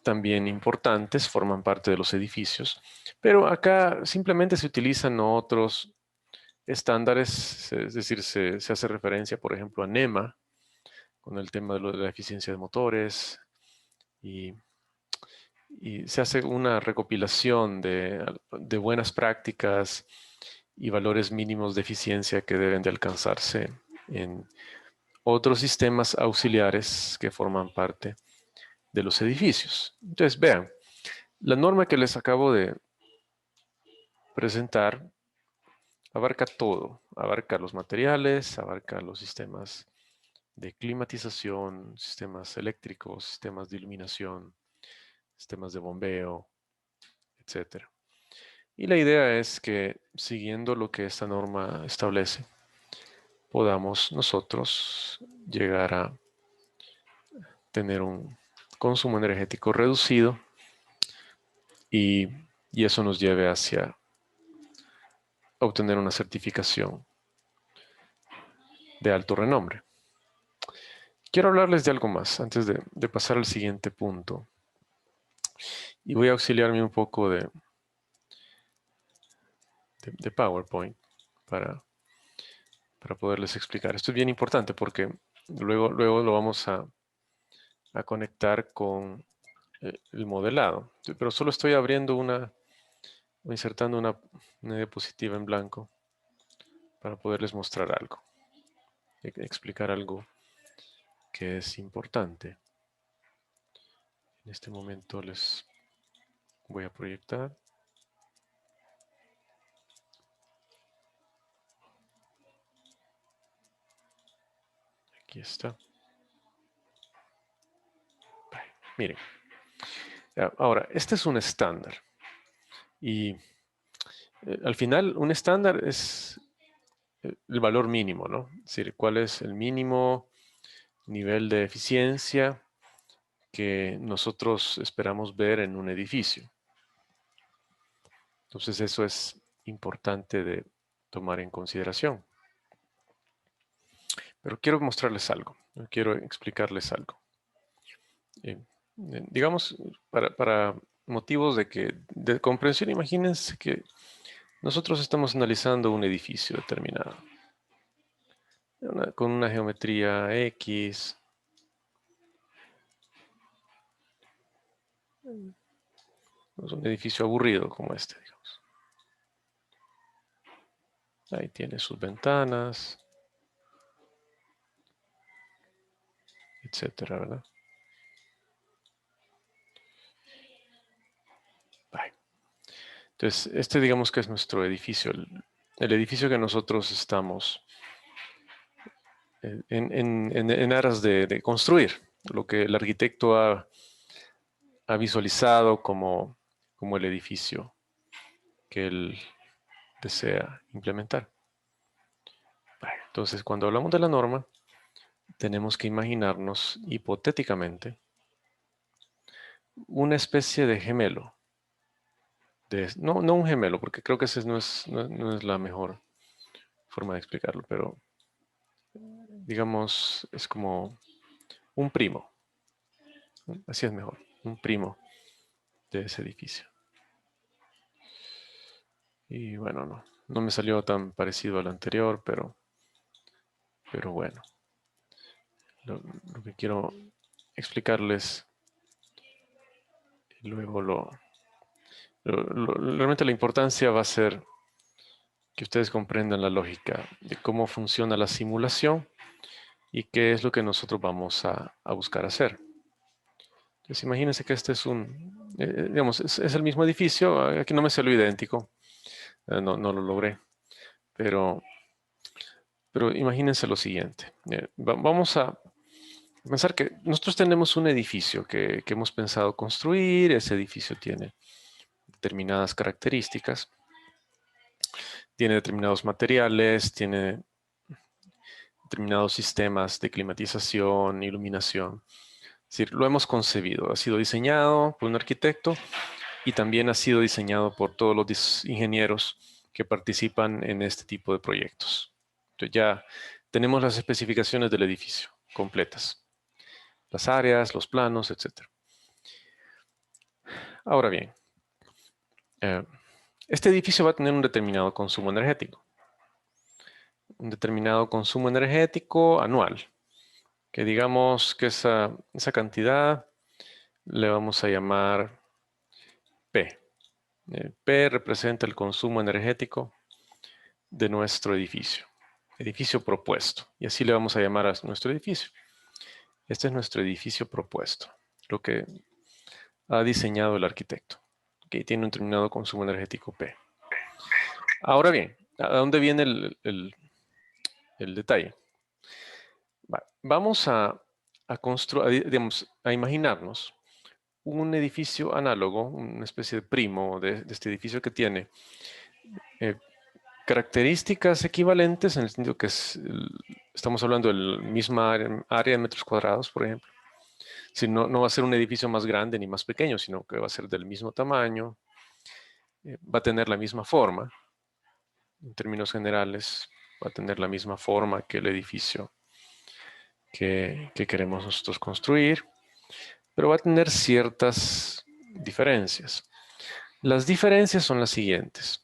también importantes, forman parte de los edificios, pero acá simplemente se utilizan otros estándares, es decir, se hace referencia, por ejemplo, a NEMA, con el tema de la eficiencia de motores, y, y se hace una recopilación de buenas prácticas y valores mínimos de eficiencia que deben de alcanzarse en otros sistemas auxiliares que forman parte de los edificios. Entonces, vean, la norma que les acabo de presentar abarca todo, abarca los materiales, abarca los sistemas de climatización, sistemas eléctricos, sistemas de iluminación, sistemas de bombeo, etc. Y la idea es que, siguiendo lo que esta norma establece, podamos nosotros llegar a tener un consumo energético reducido y, y eso nos lleve hacia obtener una certificación de alto renombre. Quiero hablarles de algo más antes de pasar al siguiente punto. Y voy a auxiliarme un poco de PowerPoint para poderles explicar. Esto es bien importante porque luego lo vamos a conectar con el modelado. Pero solo estoy abriendo o insertando una diapositiva en blanco para poderles mostrar algo, explicar algo que es importante. En este momento les voy a proyectar. Aquí está. Miren. Ahora, este es un estándar. Y al final, un estándar es el valor mínimo, ¿no? Es decir, cuál es el mínimo nivel de eficiencia que nosotros esperamos ver en un edificio. Entonces, eso es importante de tomar en consideración. Pero quiero mostrarles algo, quiero explicarles algo. Digamos, para motivos de comprensión, imagínense que nosotros estamos analizando un edificio determinado, con una geometría X. Es un edificio aburrido como este, digamos. Ahí tiene sus ventanas, etcétera, ¿verdad? Entonces, este digamos que es nuestro edificio, el edificio que nosotros estamos en aras de construir, lo que el arquitecto ha visualizado como el edificio que él desea implementar. Entonces, cuando hablamos de la norma, tenemos que imaginarnos hipotéticamente una especie de gemelo. No un gemelo, porque creo que ese no es la mejor forma de explicarlo, pero digamos, es como un primo. Así es mejor, un primo de ese edificio. Y bueno, no me salió tan parecido al anterior, pero bueno. Lo que quiero explicarles, y luego realmente la importancia va a ser que ustedes comprendan la lógica de cómo funciona la simulación y qué es lo que nosotros vamos a buscar hacer. Entonces imagínense que este es digamos, es el mismo edificio, aquí no me salió idéntico, no lo logré, pero imagínense lo siguiente. Vamos a Pensar que nosotros tenemos un edificio que hemos pensado construir. Ese edificio tiene determinadas características, tiene determinados materiales, tiene determinados sistemas de climatización, iluminación. Es decir, lo hemos concebido, ha sido diseñado por un arquitecto y también ha sido diseñado por todos los ingenieros que participan en este tipo de proyectos. Entonces ya tenemos las especificaciones del edificio completas, las áreas, los planos, etc. Ahora bien, este edificio va a tener un determinado consumo energético anual, que digamos que esa cantidad le vamos a llamar P. P representa el consumo energético de nuestro edificio propuesto. Y así le vamos a llamar a nuestro edificio. Este es nuestro edificio propuesto, lo que ha diseñado el arquitecto, que tiene un determinado consumo energético P. Ahora bien, ¿a dónde viene el detalle? Vamos a imaginarnos un edificio análogo, una especie de primo de este edificio que tiene características equivalentes en el sentido que estamos hablando del misma área de metros cuadrados, por ejemplo. Si no va a ser un edificio más grande ni más pequeño, sino que va a ser del mismo tamaño, va a tener la misma forma, en términos generales, va a tener la misma forma que el edificio que queremos nosotros construir, pero va a tener ciertas diferencias. Las diferencias son las siguientes.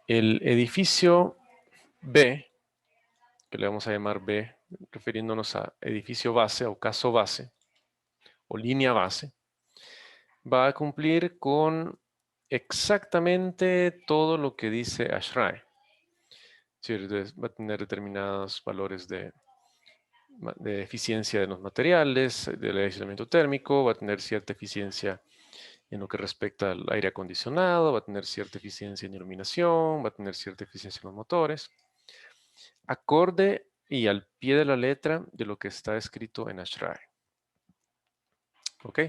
El edificio B, que le vamos a llamar B, refiriéndonos a edificio base o caso base o línea base, va a cumplir con exactamente todo lo que dice ASHRAE. Es decir, va a tener determinados valores de eficiencia de los materiales, del aislamiento térmico, va a tener cierta eficiencia en lo que respecta al aire acondicionado, va a tener cierta eficiencia en iluminación, va a tener cierta eficiencia en los motores, acorde y al pie de la letra de lo que está escrito en ASHRAE. ¿Ok?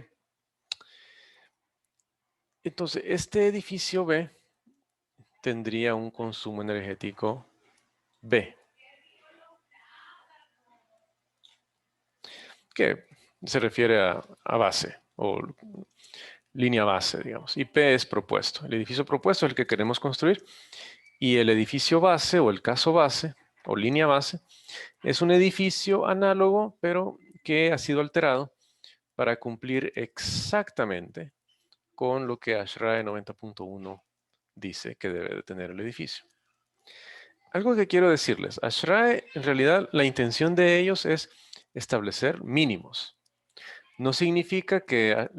Entonces, este edificio B tendría un consumo energético B, que se refiere a base o línea base, digamos. Y P es propuesto. El edificio propuesto es el que queremos construir. Y el edificio base o el caso base o línea base es un edificio análogo, pero que ha sido alterado para cumplir exactamente con lo que ASHRAE 90.1 dice que debe de tener el edificio. Algo que quiero decirles, ASHRAE, en realidad, la intención de ellos es establecer mínimos. No significa que,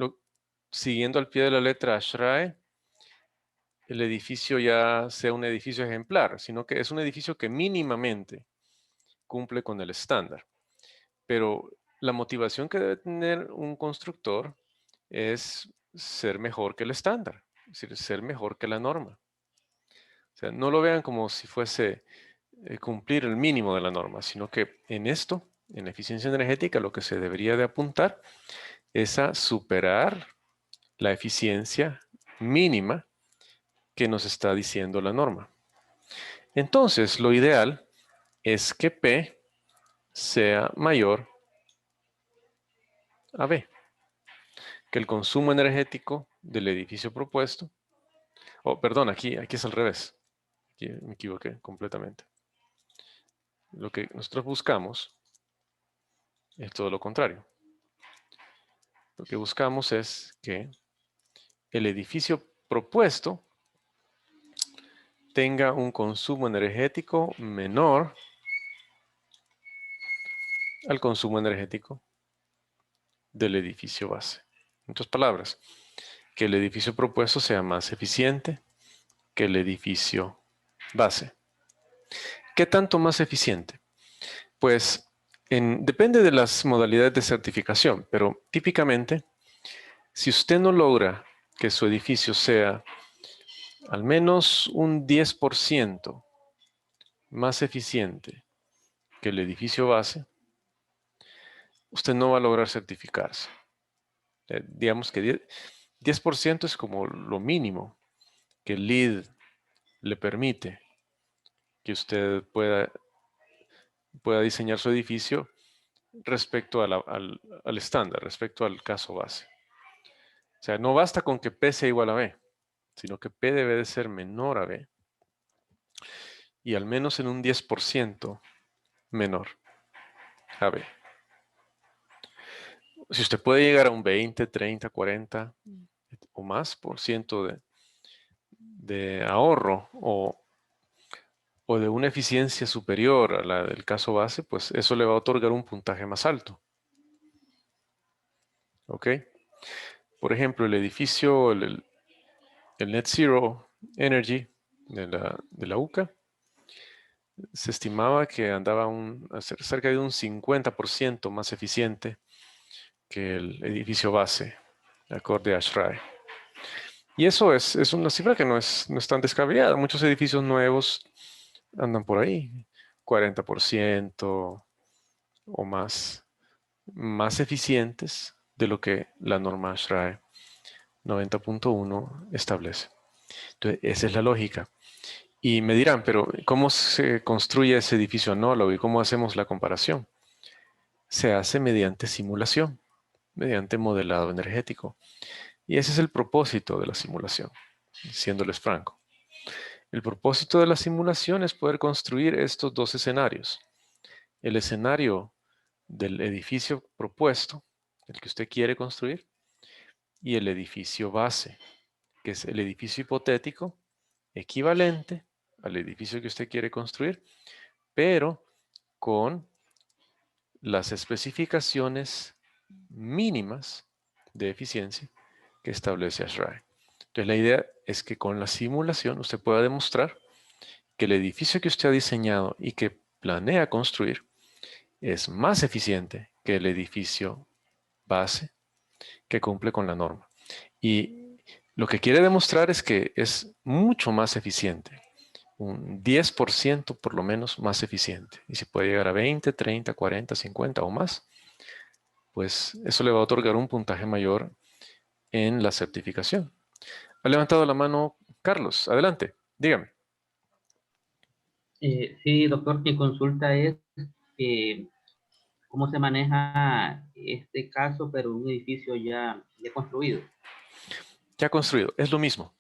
siguiendo al pie de la letra ASHRAE, el edificio ya sea un edificio ejemplar, sino que es un edificio que mínimamente cumple con el estándar. Pero la motivación que debe tener un constructor es ser mejor que el estándar, es decir, ser mejor que la norma. O sea, no lo vean como si fuese cumplir el mínimo de la norma, sino que en esto, en la eficiencia energética, lo que se debería de apuntar es a superar la eficiencia mínima que nos está diciendo la norma. Entonces, lo ideal es que P sea mayor a B, que el consumo energético del edificio propuesto, perdón, aquí es al revés, aquí me equivoqué completamente. Lo que nosotros buscamos es todo lo contrario. Lo que buscamos es que el edificio propuesto tenga un consumo energético menor al consumo energético del edificio base. En otras palabras, que el edificio propuesto sea más eficiente que el edificio base. ¿Qué tanto más eficiente? Pues depende de las modalidades de certificación, pero típicamente, si usted no logra que su edificio sea al menos un 10% más eficiente que el edificio base, usted no va a lograr certificarse. Digamos que 10% es como lo mínimo que el LEED le permite que usted pueda diseñar su edificio respecto al estándar, respecto al caso base. O sea, no basta con que P sea igual a B, sino que P debe de ser menor a B y al menos en un 10% menor a B. Si usted puede llegar a un 20, 30, 40 o más por ciento de ahorro o de una eficiencia superior a la del caso base, pues eso le va a otorgar un puntaje más alto. ¿Ok? Por ejemplo, el edificio, el Net Zero Energy de la UCA, se estimaba que andaba cerca de un 50% más eficiente que el edificio base, acorde a ASHRAE. Y eso es una cifra que no es tan descabellada. Muchos edificios nuevos andan por ahí, 40% o más eficientes de lo que la norma ASHRAE 90.1 establece. Entonces, esa es la lógica. Y me dirán, pero ¿cómo se construye ese edificio análogo y cómo hacemos la comparación? Se hace mediante simulación, mediante modelado energético. Y ese es el propósito de la simulación, siéndoles franco. El propósito de la simulación es poder construir estos dos escenarios. El escenario del edificio propuesto, el que usted quiere construir, y el edificio base, que es el edificio hipotético equivalente al edificio que usted quiere construir, pero con las especificaciones mínimas de eficiencia que establece ASHRAE. Entonces la idea es que con la simulación usted pueda demostrar que el edificio que usted ha diseñado y que planea construir es más eficiente que el edificio base que cumple con la norma. Y lo que quiere demostrar es que es mucho más eficiente, un 10% por lo menos más eficiente. Y si puede llegar a 20, 30, 40, 50 o más, pues eso le va a otorgar un puntaje mayor en la certificación. Ha levantado la mano Carlos. Adelante, dígame. Sí, doctor, mi consulta es eh, cómo se maneja este caso, pero un edificio ya construido. Ya construido, es lo mismo.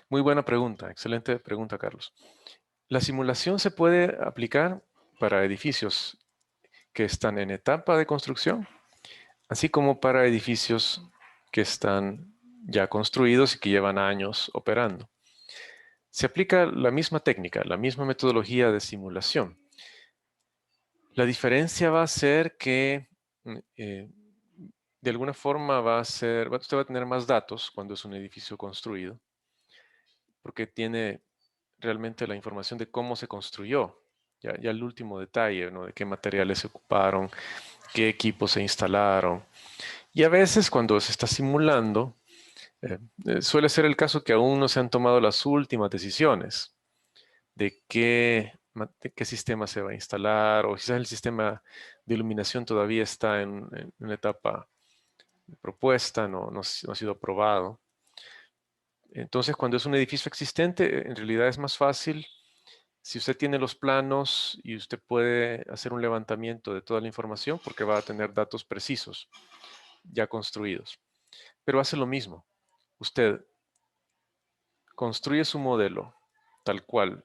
Muy buena pregunta, excelente pregunta, Carlos. La simulación se puede aplicar para edificios que están en etapa de construcción, así como para edificios que están ya construidos y que llevan años operando. Se aplica la misma técnica, la misma metodología de simulación. La diferencia va a ser que de alguna forma usted va a tener más datos cuando es un edificio construido, porque tiene realmente la información de cómo se construyó, ya el último detalle, ¿no? De qué materiales se ocuparon, qué equipos se instalaron. Y a veces cuando se está simulando, suele ser el caso que aún no se han tomado las últimas decisiones de qué sistema se va a instalar, o quizás el sistema de iluminación todavía está en una etapa de propuesta, no ha sido aprobado. Entonces, cuando es un edificio existente, en realidad es más fácil si usted tiene los planos y usted puede hacer un levantamiento de toda la información porque va a tener datos precisos ya construidos. Pero hace lo mismo. Usted construye su modelo tal cual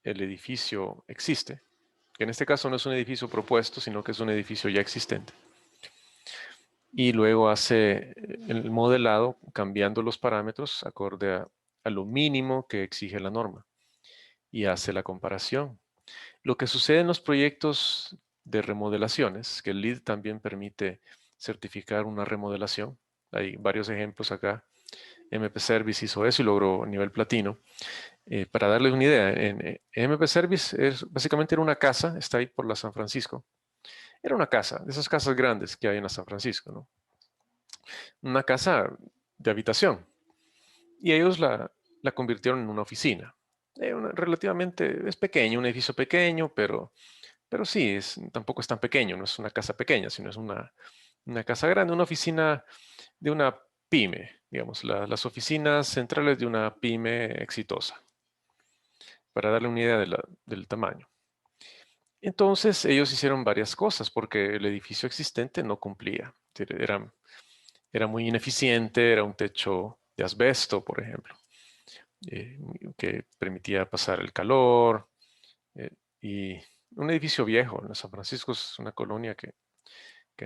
el edificio existe, que en este caso no es un edificio propuesto, sino que es un edificio ya existente. Y luego hace el modelado cambiando los parámetros acorde a lo mínimo que exige la norma y hace la comparación. Lo que sucede en los proyectos de remodelaciones, que el LEED también permite certificar una remodelación. Hay varios ejemplos acá. MP Service hizo eso y logró nivel platino. Para darles una idea, en MP Service básicamente era una casa, está ahí por la San Francisco. Era una casa, de esas casas grandes que hay en la San Francisco, ¿no? Una casa de habitación. Y ellos la convirtieron en una oficina. Relativamente, es pequeño, un edificio pequeño, pero Pero sí, tampoco es tan pequeño, no es una casa pequeña, sino es una casa grande, una oficina de una pyme, digamos, las oficinas centrales de una pyme exitosa, para darle una idea del tamaño. Entonces ellos hicieron varias cosas porque el edificio existente no cumplía. Era muy ineficiente, era un techo de asbesto, por ejemplo, que permitía pasar el calor. Y un edificio viejo. En San Francisco es una colonia que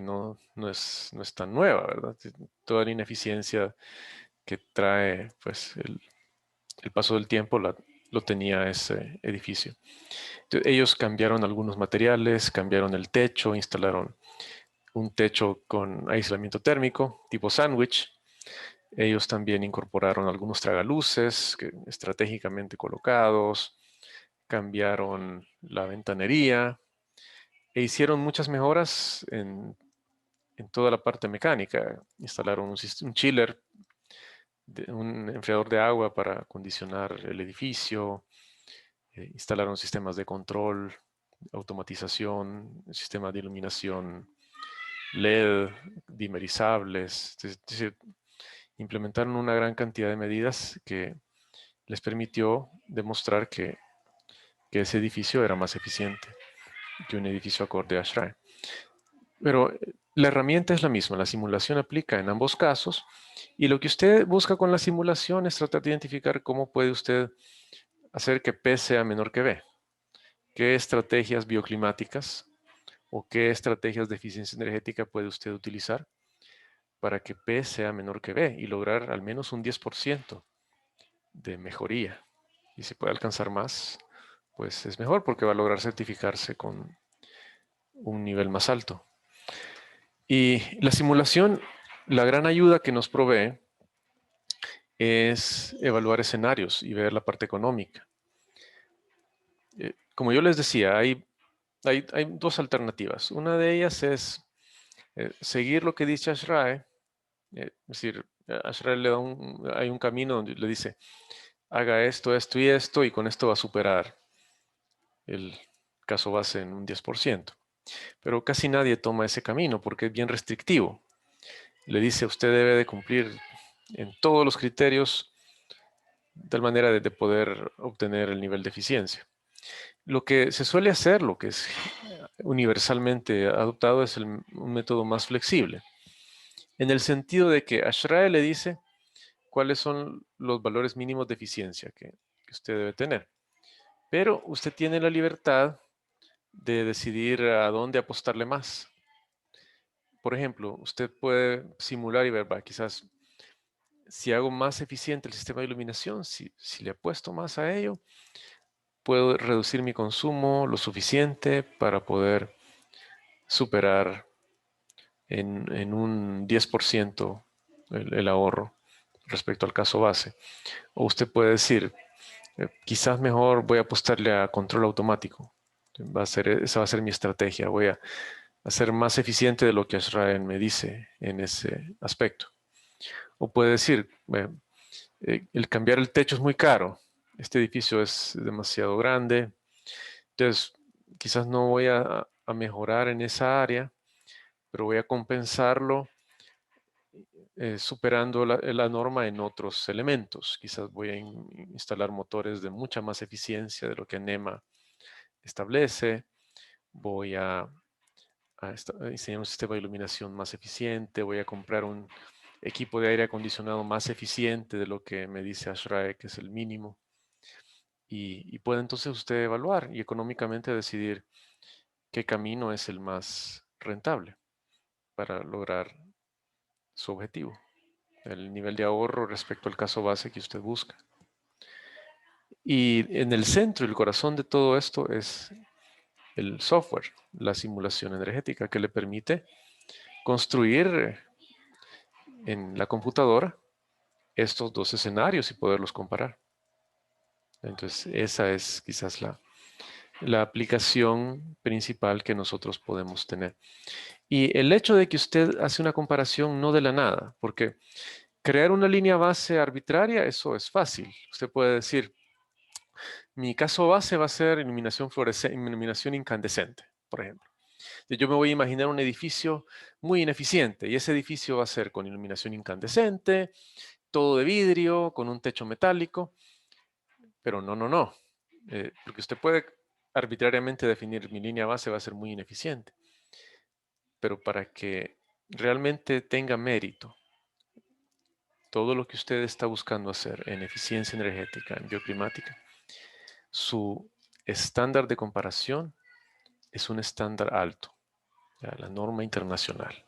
no es tan nueva, ¿verdad? Toda la ineficiencia que trae pues, el paso del tiempo lo tenía ese edificio. Entonces, ellos cambiaron algunos materiales, cambiaron el techo, instalaron un techo con aislamiento térmico tipo sándwich. Ellos también incorporaron algunos tragaluces estratégicamente colocados, cambiaron la ventanería e hicieron muchas mejoras en toda la parte mecánica. Instalaron un chiller, un enfriador de agua para acondicionar el edificio, instalaron sistemas de control, automatización, sistemas de iluminación LED, dimerizables. Es decir, implementaron una gran cantidad de medidas que les permitió demostrar que ese edificio era más eficiente que un edificio acorde a ASHRAE. Pero la herramienta es la misma, la simulación aplica en ambos casos y lo que usted busca con la simulación es tratar de identificar cómo puede usted hacer que P sea menor que B. ¿Qué estrategias bioclimáticas o qué estrategias de eficiencia energética puede usted utilizar para que P sea menor que B y lograr al menos un 10% de mejoría? Y si puede alcanzar más, pues es mejor porque va a lograr certificarse con un nivel más alto. Y la simulación, la gran ayuda que nos provee es evaluar escenarios y ver la parte económica. Como yo les decía, hay dos alternativas. Una de ellas es seguir lo que dice ASHRAE, es decir, ASHRAE le da hay un camino donde le dice, haga esto, esto y esto, y con esto va a superar el caso base en un 10%. Pero casi nadie toma ese camino porque es bien restrictivo. Le dice, usted debe de cumplir en todos los criterios de tal manera de poder obtener el nivel de eficiencia. Lo que se suele hacer, lo que es universalmente adoptado, es un método más flexible, en el sentido de que ASHRAE le dice cuáles son los valores mínimos de eficiencia que usted debe tener. Pero usted tiene la libertad de decidir a dónde apostarle más. Por ejemplo, usted puede simular y ver, quizás si hago más eficiente el sistema de iluminación, si le apuesto más a ello, puedo reducir mi consumo lo suficiente para poder superar en un 10% el ahorro respecto al caso base. O usted puede decir, quizás mejor voy a apostarle a control automático. Esa va a ser mi estrategia. Voy a ser más eficiente de lo que ASHRAE me dice en ese aspecto. O puede decir, el cambiar el techo es muy caro. Este edificio es demasiado grande. Entonces, quizás no voy a mejorar en esa área, pero voy a compensarlo superando la norma en otros elementos. Quizás voy a instalar motores de mucha más eficiencia de lo que NEMA establece. Voy a diseñar un sistema de iluminación más eficiente. Voy a comprar un equipo de aire acondicionado más eficiente de lo que me dice ASHRAE, que es el mínimo. Y puede entonces usted evaluar y económicamente decidir qué camino es el más rentable para lograr su objetivo, el nivel de ahorro respecto al caso base que usted busca. Y en el centro y el corazón de todo esto es el software, la simulación energética, que le permite construir en la computadora estos dos escenarios y poderlos comparar. Entonces, esa es quizás la aplicación principal que nosotros podemos tener. Y el hecho de que usted hace una comparación no de la nada, porque crear una línea base arbitraria, eso es fácil. Usted puede decir, mi caso base va a ser iluminación fluorescente, iluminación incandescente. por ejemplo. Yo me voy a imaginar un edificio muy ineficiente y ese edificio va a ser con iluminación incandescente, todo de vidrio, con un techo metálico, pero no. Porque usted puede arbitrariamente definir mi línea base va a ser muy ineficiente, pero para que realmente tenga mérito todo lo que usted está buscando hacer en eficiencia energética, en bioclimática, su estándar de comparación es un estándar alto, la norma internacional.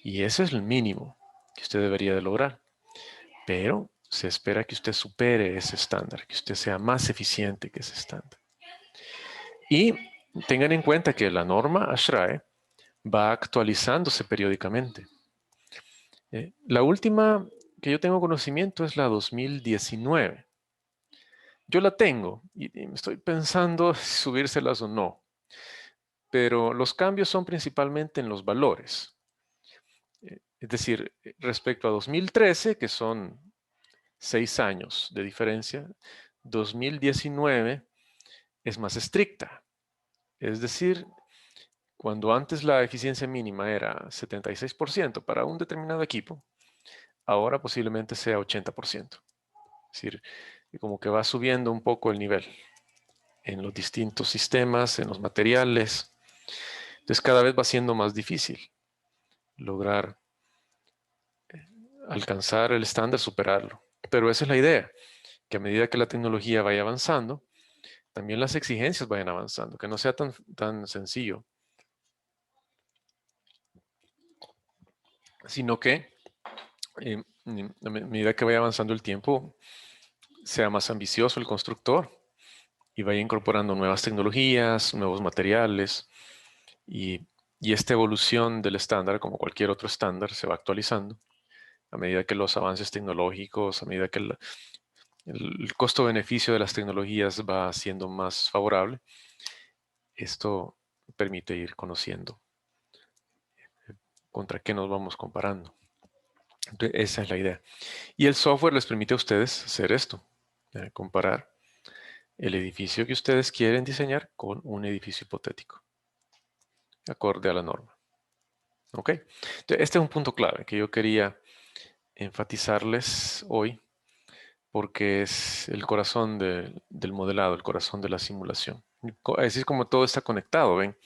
Y ese es el mínimo que usted debería de lograr. Pero se espera que usted supere ese estándar, que usted sea más eficiente que ese estándar. Y tengan en cuenta que la norma ASHRAE va actualizándose periódicamente. La última que yo tengo conocimiento es la 2019. Yo la tengo y me estoy pensando si subírselas o no. Pero los cambios son principalmente en los valores. Es decir, respecto a 2013, que son 6 años de diferencia, 2019 es más estricta. Es decir, cuando antes la eficiencia mínima era 76% para un determinado equipo, ahora posiblemente sea 80%. Es decir, como que va subiendo un poco el nivel en los distintos sistemas, en los materiales. Entonces cada vez va siendo más difícil lograr alcanzar el estándar, superarlo. Pero esa es la idea, que a medida que la tecnología vaya avanzando, también las exigencias vayan avanzando, que no sea tan sencillo, sino que a medida que vaya avanzando el tiempo, sea más ambicioso el constructor y vaya incorporando nuevas tecnologías, nuevos materiales y, y esta evolución del estándar, como cualquier otro estándar, se va actualizando a medida que los avances tecnológicos, a medida que el costo-beneficio de las tecnologías va siendo más favorable. Esto permite ir conociendo contra qué nos vamos comparando. Entonces, esa es la idea. Y el software les permite a ustedes hacer esto, comparar el edificio que ustedes quieren diseñar con un edificio hipotético, acorde a la norma. ¿Ok? Entonces, este es un punto clave que yo quería enfatizarles hoy porque es el corazón del modelado, el corazón de la simulación. Así es como todo está conectado, ¿ven?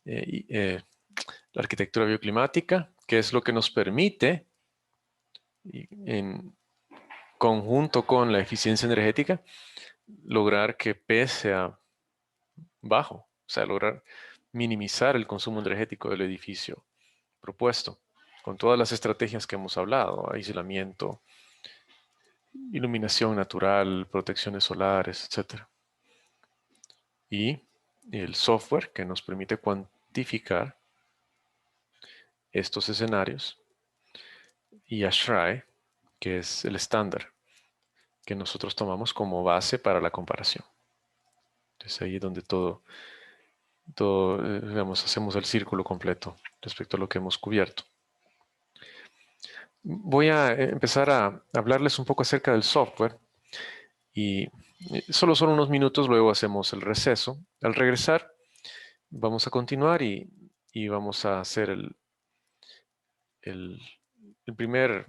La arquitectura bioclimática, que es lo que nos permite, en conjunto con la eficiencia energética, lograr que P sea bajo, o sea, lograr minimizar el consumo energético del edificio propuesto, con todas las estrategias que hemos hablado, aislamiento, iluminación natural, protecciones solares, etc. Y el software que nos permite cuantificar estos escenarios y ASHRAE, que es el estándar que nosotros tomamos como base para la comparación. Entonces ahí es donde todo digamos, hacemos el círculo completo respecto a lo que hemos cubierto. Voy a empezar a hablarles un poco acerca del software y solo son unos minutos, luego hacemos el receso. Al regresar vamos a continuar y vamos a hacer el primer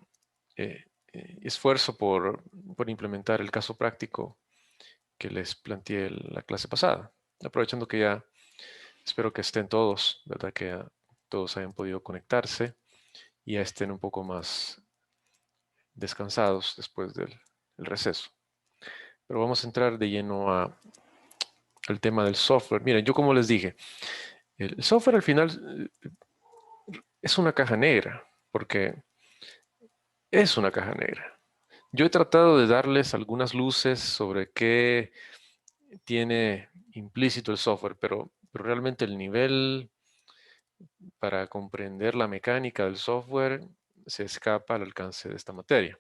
esfuerzo por implementar el caso práctico que les planteé la clase pasada. Aprovechando que ya espero que estén todos, ¿verdad? Que todos hayan podido conectarse y ya estén un poco más descansados después del receso. Pero vamos a entrar de lleno al tema del software. Miren, yo como les dije, el software al final es una caja negra, porque es una caja negra. Yo he tratado de darles algunas luces sobre qué tiene implícito el software, pero realmente el nivel para comprender la mecánica del software se escapa al alcance de esta materia.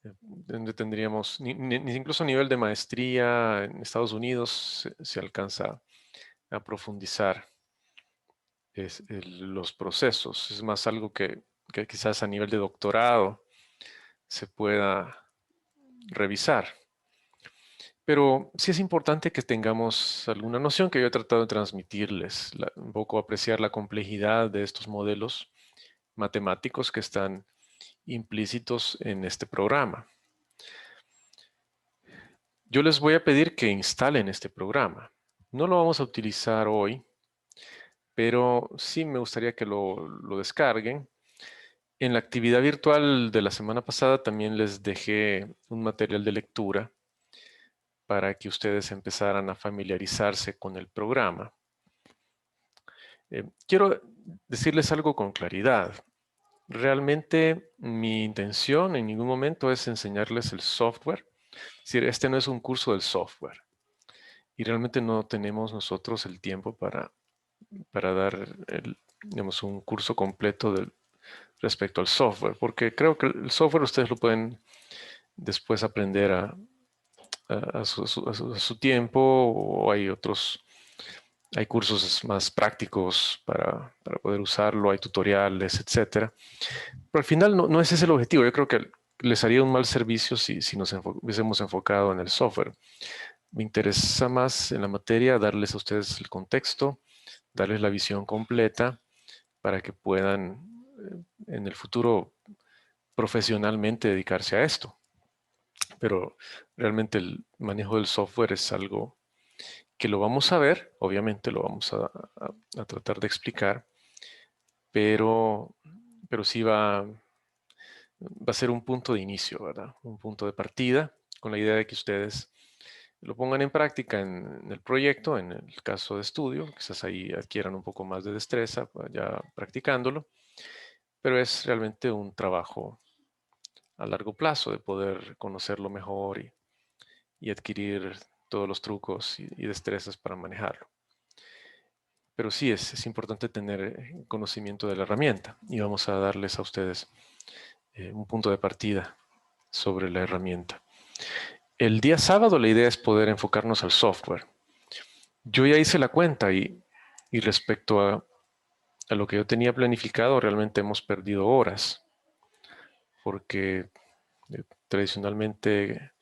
Donde tendríamos, incluso a nivel de maestría en Estados Unidos se alcanza a profundizar los procesos. Es más algo que quizás a nivel de doctorado se pueda revisar. Pero sí es importante que tengamos alguna noción que yo he tratado de transmitirles, un poco apreciar la complejidad de estos modelos matemáticos que están implícitos en este programa. Yo les voy a pedir que instalen este programa. No lo vamos a utilizar hoy, pero sí me gustaría que lo descarguen. En la actividad virtual de la semana pasada también les dejé un material de lectura para que ustedes empezaran a familiarizarse con el programa. Quiero decirles algo con claridad. Realmente mi intención en ningún momento es enseñarles el software. Es decir, este no es un curso del software. Y realmente no tenemos nosotros el tiempo para dar digamos, un curso completo respecto al software, porque creo que el software ustedes lo pueden después aprender a su tiempo, o hay cursos más prácticos para poder usarlo, hay tutoriales, etcétera. Pero al final no es ese el objetivo. Yo creo que les haría un mal servicio si nos hubiésemos enfocado en el software. Me interesa más en la materia darles a ustedes el contexto, darles la visión completa para que puedan en el futuro profesionalmente dedicarse a esto. Pero realmente el manejo del software es algo que lo vamos a ver, obviamente lo vamos a tratar de explicar, pero sí va a ser un punto de inicio, ¿verdad? Un punto de partida con la idea de que ustedes lo pongan en práctica en el proyecto, en el caso de estudio, quizás ahí adquieran un poco más de destreza ya practicándolo, pero es realmente un trabajo a largo plazo de poder conocerlo mejor y adquirir todos los trucos y destrezas para manejarlo. Pero sí es importante tener conocimiento de la herramienta y vamos a darles a ustedes un punto de partida sobre la herramienta. El día sábado la idea es poder enfocarnos al software. Yo ya hice la cuenta y respecto a lo que yo tenía planificado, realmente hemos perdido horas, porque tradicionalmente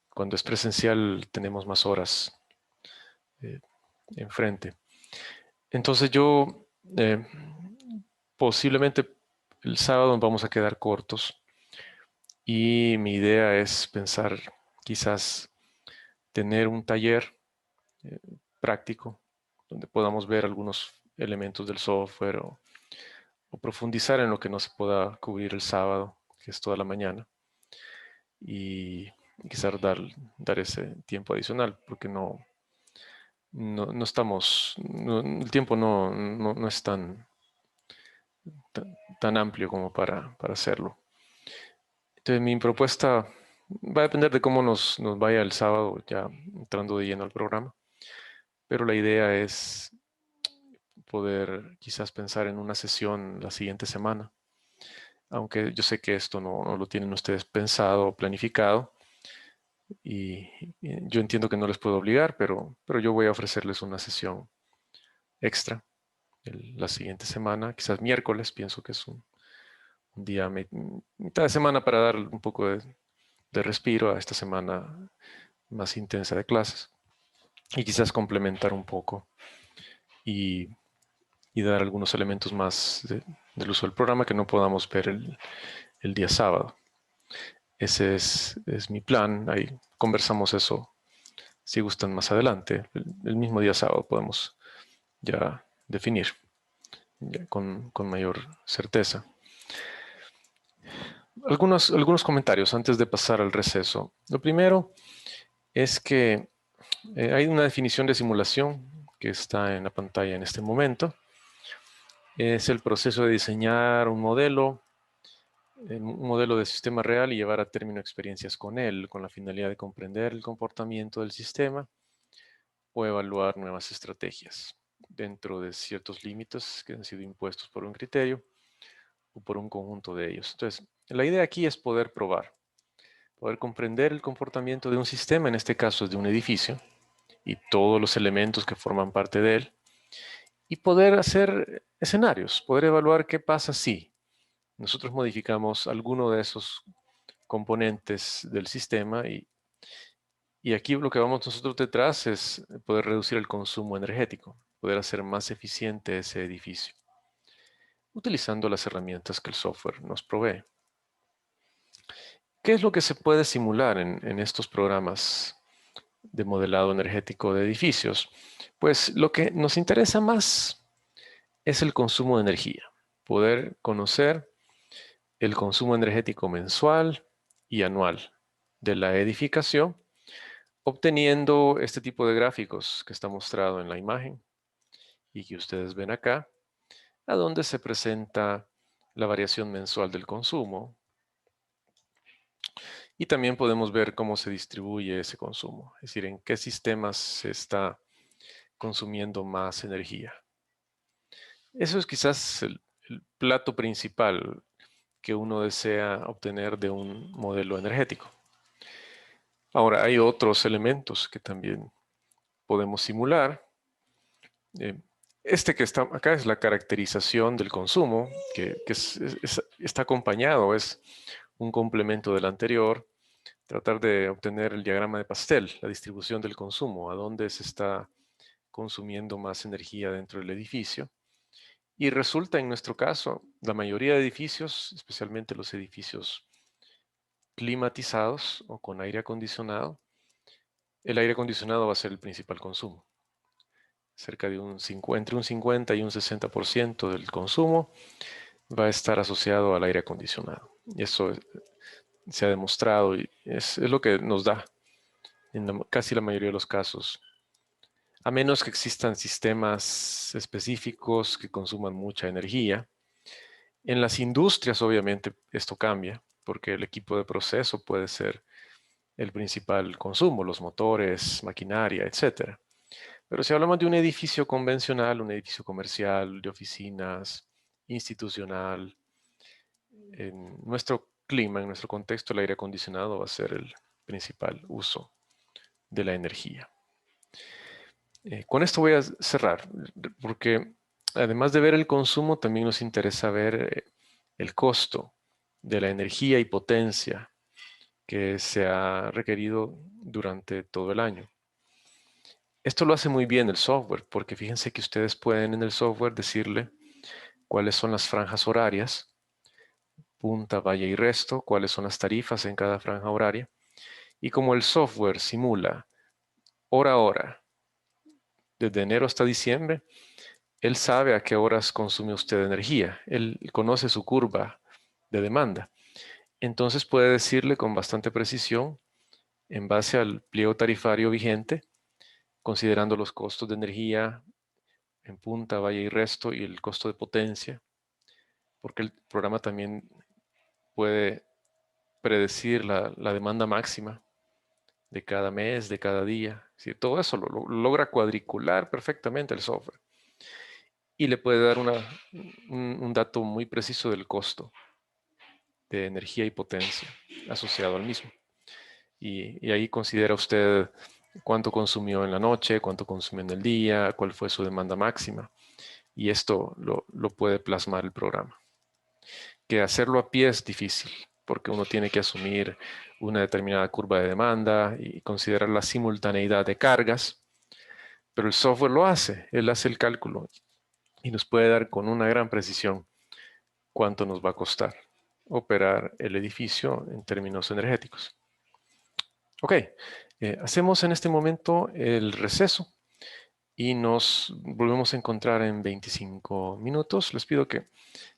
cuando es presencial tenemos más horas enfrente. Entonces yo posiblemente el sábado nos vamos a quedar cortos y mi idea es pensar quizás tener un taller práctico donde podamos ver algunos elementos del software o profundizar en lo que no se pueda cubrir el sábado, que es toda la mañana, y quizás dar ese tiempo adicional, porque no estamos, el tiempo no es tan amplio como para hacerlo. Entonces mi propuesta va a depender de cómo nos vaya el sábado, ya entrando de lleno al programa, pero la idea es poder quizás pensar en una sesión la siguiente semana, aunque yo sé que esto no lo tienen ustedes pensado o planificado, y yo entiendo que no les puedo obligar, pero yo voy a ofrecerles una sesión extra la siguiente semana, quizás miércoles. Pienso que es un día, mitad de semana, para dar un poco de respiro a esta semana más intensa de clases, y quizás complementar un poco y dar algunos elementos más del uso del programa que no podamos ver el día sábado. Ese es mi plan. Ahí conversamos eso si gustan más adelante. El mismo día sábado podemos ya definir ya con mayor certeza. Algunos comentarios antes de pasar al receso. Lo primero es que hay una definición de simulación que está en la pantalla en este momento. Es el proceso de diseñar un modelo de sistema real y llevar a término experiencias con él, con la finalidad de comprender el comportamiento del sistema o evaluar nuevas estrategias dentro de ciertos límites que han sido impuestos por un criterio o por un conjunto de ellos. Entonces, la idea aquí es poder probar, poder comprender el comportamiento de un sistema, en este caso es de un edificio, y todos los elementos que forman parte de él, y poder hacer escenarios, poder evaluar qué pasa si nosotros modificamos alguno de esos componentes del sistema Y aquí lo que vamos nosotros detrás es poder reducir el consumo energético, poder hacer más eficiente ese edificio, utilizando las herramientas que el software nos provee. ¿Qué es lo que se puede simular en estos programas de modelado energético de edificios? Pues lo que nos interesa más es el consumo de energía, poder conocer el consumo energético mensual y anual de la edificación, obteniendo este tipo de gráficos que está mostrado en la imagen y que ustedes ven acá, a donde se presenta la variación mensual del consumo. Y también podemos ver cómo se distribuye ese consumo, es decir, en qué sistemas se está consumiendo más energía. Eso es quizás el plato principal que uno desea obtener de un modelo energético. Ahora, hay otros elementos que también podemos simular. Este que está acá es la caracterización del consumo, que está acompañado, es un complemento del anterior. Tratar de obtener el diagrama de pastel, la distribución del consumo, a dónde se está consumiendo más energía dentro del edificio. Y resulta en nuestro caso, la mayoría de edificios, especialmente los edificios climatizados o con aire acondicionado, el aire acondicionado va a ser el principal consumo. Cerca de entre un 50 y un 60% del consumo va a estar asociado al aire acondicionado. Y eso se ha demostrado y es lo que nos da en casi la mayoría de los casos. A menos que existan sistemas específicos que consuman mucha energía. En las industrias, obviamente, esto cambia, porque el equipo de proceso puede ser el principal consumo, los motores, maquinaria, etc. Pero si hablamos de un edificio convencional, un edificio comercial, de oficinas, institucional, en nuestro clima, en nuestro contexto, el aire acondicionado va a ser el principal uso de la energía. Con esto voy a cerrar, porque además de ver el consumo, también nos interesa ver el costo de la energía y potencia que se ha requerido durante todo el año. Esto lo hace muy bien el software, porque fíjense que ustedes pueden en el software decirle cuáles son las franjas horarias, punta, valle y resto, cuáles son las tarifas en cada franja horaria. Y como el software simula hora a hora, desde enero hasta diciembre, él sabe a qué horas consume usted energía. Él conoce su curva de demanda. Entonces puede decirle con bastante precisión, en base al pliego tarifario vigente, considerando los costos de energía en punta, valle y resto y el costo de potencia, porque el programa también puede predecir la demanda máxima de cada mes, de cada día. ¿Sí? Todo eso lo logra cuadricular perfectamente el software. Y le puede dar un dato muy preciso del costo de energía y potencia asociado al mismo. Y ahí considera usted cuánto consumió en la noche, cuánto consumió en el día, cuál fue su demanda máxima. Y esto lo puede plasmar el programa. Que hacerlo a pie es difícil, porque uno tiene que asumir una determinada curva de demanda y considerar la simultaneidad de cargas, pero el software lo hace, él hace el cálculo y nos puede dar con una gran precisión cuánto nos va a costar operar el edificio en términos energéticos. Ok, hacemos en este momento el receso y nos volvemos a encontrar en 25 minutos. Les pido que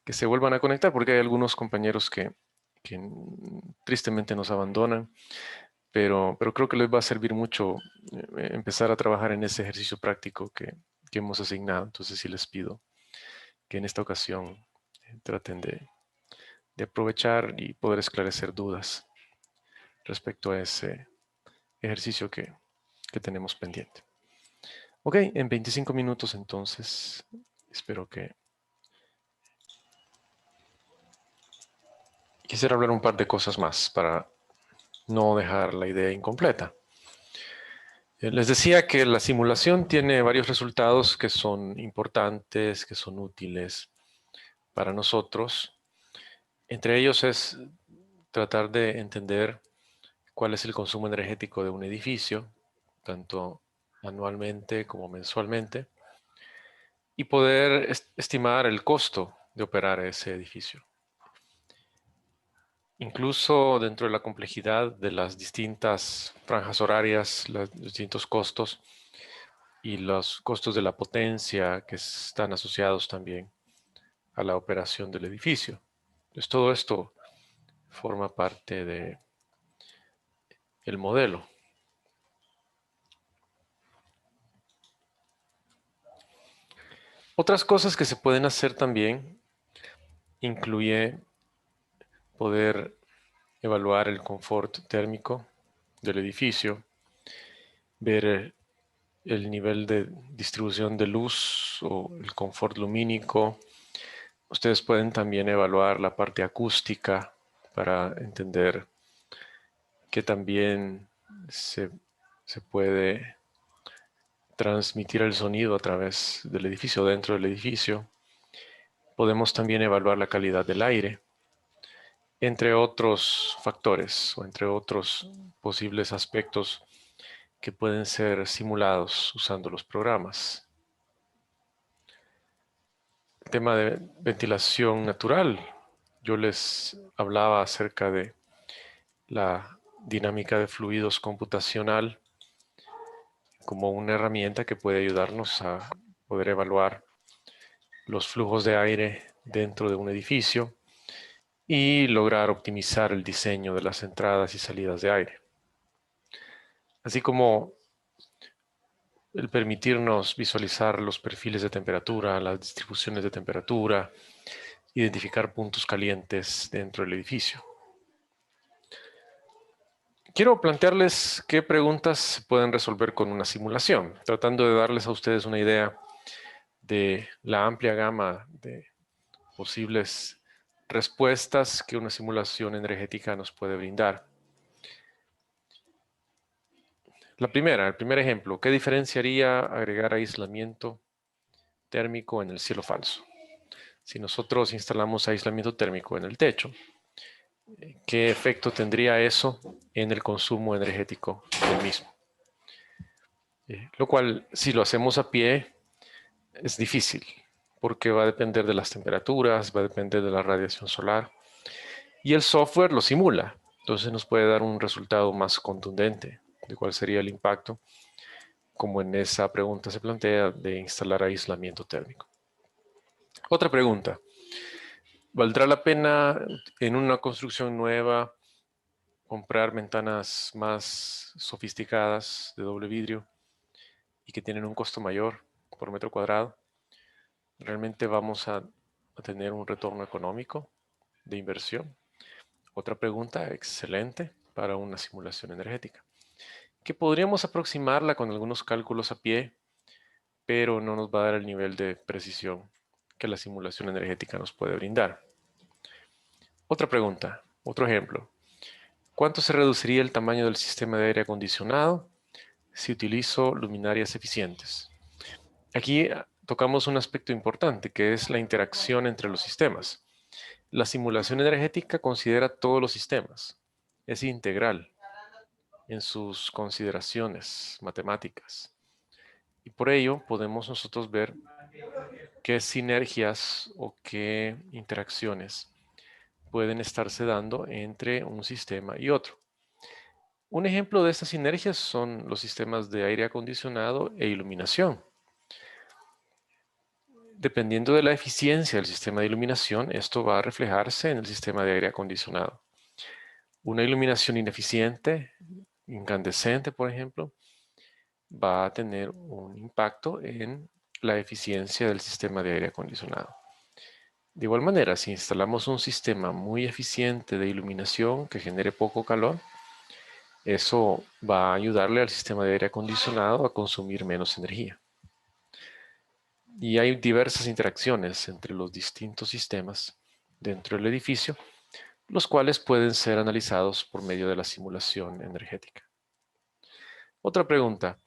se vuelvan a conectar porque hay algunos compañeros que tristemente nos abandonan, pero creo que les va a servir mucho empezar a trabajar en ese ejercicio práctico que hemos asignado. Entonces sí les pido que en esta ocasión traten de aprovechar y poder esclarecer dudas respecto a ese ejercicio que tenemos pendiente. Ok, en 25 minutos entonces, espero que... Quisiera hablar un par de cosas más para no dejar la idea incompleta. Les decía que la simulación tiene varios resultados que son importantes, que son útiles para nosotros. Entre ellos es tratar de entender cuál es el consumo energético de un edificio, tanto anualmente como mensualmente, y poder estimar el costo de operar ese edificio. Incluso dentro de la complejidad de las distintas franjas horarias, los distintos costos y los costos de la potencia que están asociados también a la operación del edificio. Entonces, todo esto forma parte del modelo. Otras cosas que se pueden hacer también incluye poder evaluar el confort térmico del edificio, ver el nivel de distribución de luz o el confort lumínico. Ustedes pueden también evaluar la parte acústica para entender que también se puede transmitir el sonido a través del edificio, dentro del edificio. Podemos también evaluar la calidad del aire, entre otros factores o entre otros posibles aspectos que pueden ser simulados usando los programas. El tema de ventilación natural. Yo les hablaba acerca de la dinámica de fluidos computacional como una herramienta que puede ayudarnos a poder evaluar los flujos de aire dentro de un edificio y lograr optimizar el diseño de las entradas y salidas de aire. Así como el permitirnos visualizar los perfiles de temperatura, las distribuciones de temperatura, identificar puntos calientes dentro del edificio. Quiero plantearles qué preguntas se pueden resolver con una simulación, tratando de darles a ustedes una idea de la amplia gama de posibles respuestas que una simulación energética nos puede brindar. El primer ejemplo, ¿qué diferenciaría agregar aislamiento térmico en el cielo falso? Si nosotros instalamos aislamiento térmico en el techo, ¿qué efecto tendría eso en el consumo energético del mismo? Lo cual, si lo hacemos a pie, es difícil, porque va a depender de las temperaturas, va a depender de la radiación solar, y el software lo simula, entonces nos puede dar un resultado más contundente de cuál sería el impacto, como en esa pregunta se plantea de instalar aislamiento térmico. Otra pregunta, ¿valdrá la pena en una construcción nueva comprar ventanas más sofisticadas de doble vidrio y que tienen un costo mayor por metro cuadrado? ¿Realmente vamos a tener un retorno económico de inversión? Otra pregunta excelente para una simulación energética, que podríamos aproximarla con algunos cálculos a pie, pero no nos va a dar el nivel de precisión que la simulación energética nos puede brindar. Otra pregunta, otro ejemplo. ¿Cuánto se reduciría el tamaño del sistema de aire acondicionado si utilizo luminarias eficientes? Aquí tocamos un aspecto importante, que es la interacción entre los sistemas. La simulación energética considera todos los sistemas, es integral en sus consideraciones matemáticas. Y por ello podemos nosotros ver qué sinergias o qué interacciones pueden estarse dando entre un sistema y otro. Un ejemplo de estas sinergias son los sistemas de aire acondicionado e iluminación. Dependiendo de la eficiencia del sistema de iluminación, esto va a reflejarse en el sistema de aire acondicionado. Una iluminación ineficiente, incandescente, por ejemplo, va a tener un impacto en la eficiencia del sistema de aire acondicionado. De igual manera, si instalamos un sistema muy eficiente de iluminación que genere poco calor, eso va a ayudarle al sistema de aire acondicionado a consumir menos energía. Y hay diversas interacciones entre los distintos sistemas dentro del edificio, los cuales pueden ser analizados por medio de la simulación energética. Otra pregunta,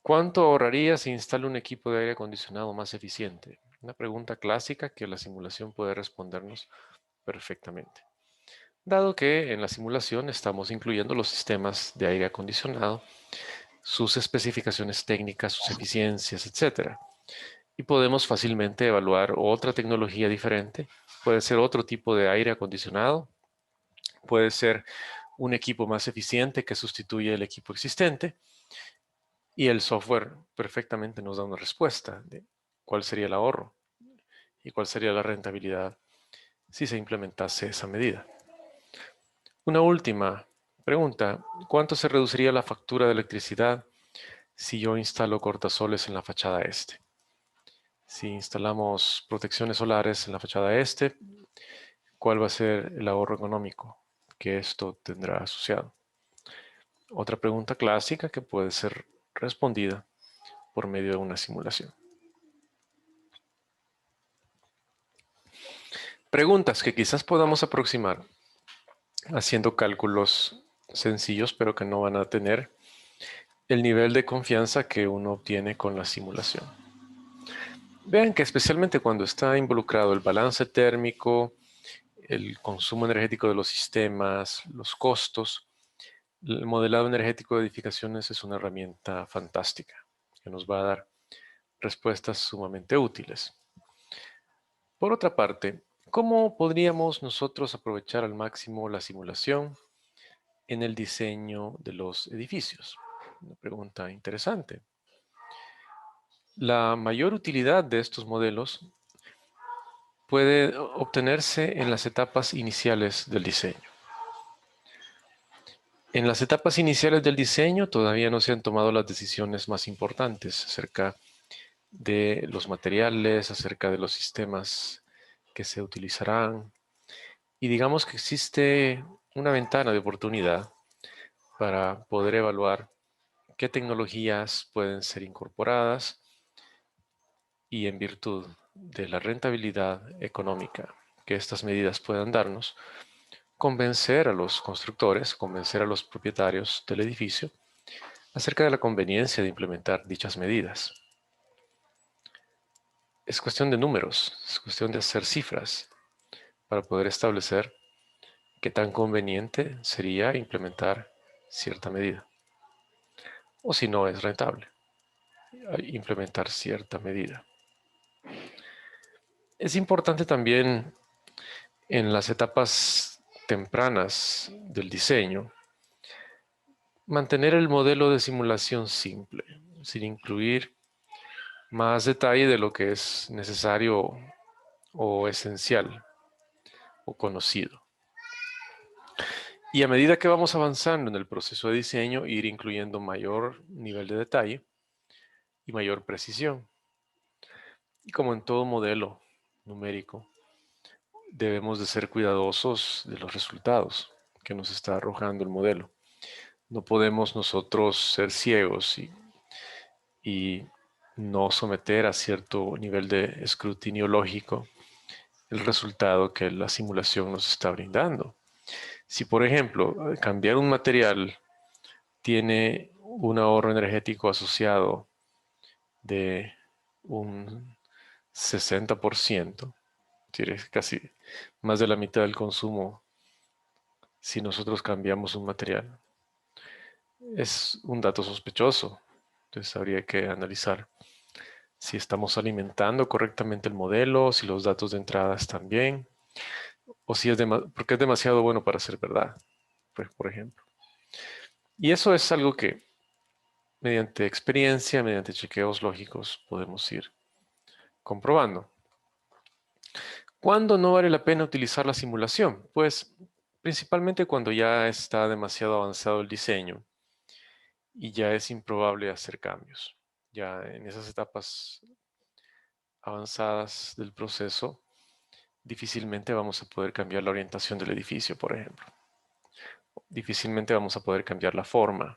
¿cuánto ahorraría si instalo un equipo de aire acondicionado más eficiente? Una pregunta clásica que la simulación puede respondernos perfectamente. dado que en la simulación estamos incluyendo los sistemas de aire acondicionado, sus especificaciones técnicas, sus eficiencias, etc. Y podemos fácilmente evaluar otra tecnología diferente. Puede ser otro tipo de aire acondicionado, puede ser un equipo más eficiente que sustituye el equipo existente, y el software perfectamente nos da una respuesta de cuál sería el ahorro y cuál sería la rentabilidad si se implementase esa medida. Una última pregunta: ¿cuánto se reduciría la factura de electricidad si yo instalo cortasoles en la fachada este? Si instalamos protecciones solares en la fachada este, ¿cuál va a ser el ahorro económico que esto tendrá asociado? Otra pregunta clásica que puede ser respondida por medio de una simulación. Preguntas que quizás podamos aproximar haciendo cálculos sencillos, pero que no van a tener el nivel de confianza que uno obtiene con la simulación. Vean que especialmente cuando está involucrado el balance térmico, el consumo energético de los sistemas, los costos, el modelado energético de edificaciones es una herramienta fantástica que nos va a dar respuestas sumamente útiles. Por otra parte, ¿cómo podríamos nosotros aprovechar al máximo la simulación en el diseño de los edificios? Una pregunta interesante. La mayor utilidad de estos modelos puede obtenerse en las etapas iniciales del diseño. En las etapas iniciales del diseño todavía no se han tomado las decisiones más importantes acerca de los materiales, acerca de los sistemas que se utilizarán. Y digamos que existe una ventana de oportunidad para poder evaluar qué tecnologías pueden ser incorporadas y, en virtud de la rentabilidad económica que estas medidas puedan darnos, convencer a los constructores, convencer a los propietarios del edificio acerca de la conveniencia de implementar dichas medidas. Es cuestión de números, es cuestión de hacer cifras para poder establecer qué tan conveniente sería implementar cierta medida, o si no es rentable implementar cierta medida. Es importante también en las etapas tempranas del diseño mantener el modelo de simulación simple, sin incluir más detalle de lo que es necesario o esencial o conocido. Y a medida que vamos avanzando en el proceso de diseño, ir incluyendo mayor nivel de detalle y mayor precisión. Y como en todo modelo numérico, debemos de ser cuidadosos de los resultados que nos está arrojando el modelo. No podemos nosotros ser ciegos y no someter a cierto nivel de escrutinio lógico el resultado que la simulación nos está brindando. Si, por ejemplo, cambiar un material tiene un ahorro energético asociado de un 60%, tiene casi más de la mitad del consumo si nosotros cambiamos un material, es un dato sospechoso. Entonces habría que analizar si estamos alimentando correctamente el modelo, si los datos de entrada están bien, o si es porque es demasiado bueno para ser verdad, por ejemplo. Y eso es algo que mediante experiencia, mediante chequeos lógicos, podemos ir comprobando. ¿Cuándo no vale la pena utilizar la simulación? Pues principalmente cuando ya está demasiado avanzado el diseño y ya es improbable hacer cambios. Ya en esas etapas avanzadas del proceso, difícilmente vamos a poder cambiar la orientación del edificio, por ejemplo. Difícilmente vamos a poder cambiar la forma.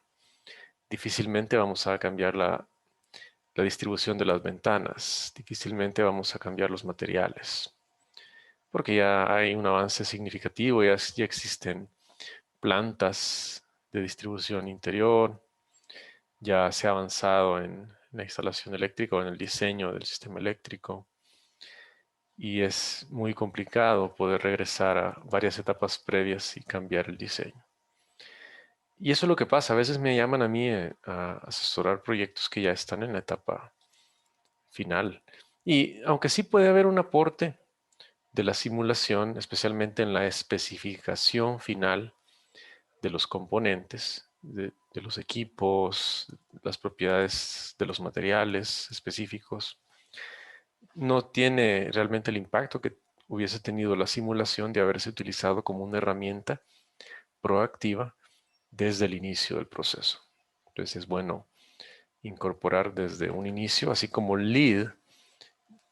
Difícilmente vamos a cambiar la distribución de las ventanas. Difícilmente vamos a cambiar los materiales. Porque ya hay un avance significativo, ya existen plantas de distribución interior, ya se ha avanzado en la instalación eléctrica o en el diseño del sistema eléctrico. y es muy complicado poder regresar a varias etapas previas y cambiar el diseño. Y eso es lo que pasa. A veces me llaman a mí a asesorar proyectos que ya están en la etapa final. Y aunque sí puede haber un aporte de la simulación, especialmente en la especificación final de los componentes, de los equipos, las propiedades de los materiales específicos, no tiene realmente el impacto que hubiese tenido la simulación de haberse utilizado como una herramienta proactiva desde el inicio del proceso. Entonces es bueno incorporar desde un inicio, así como LEED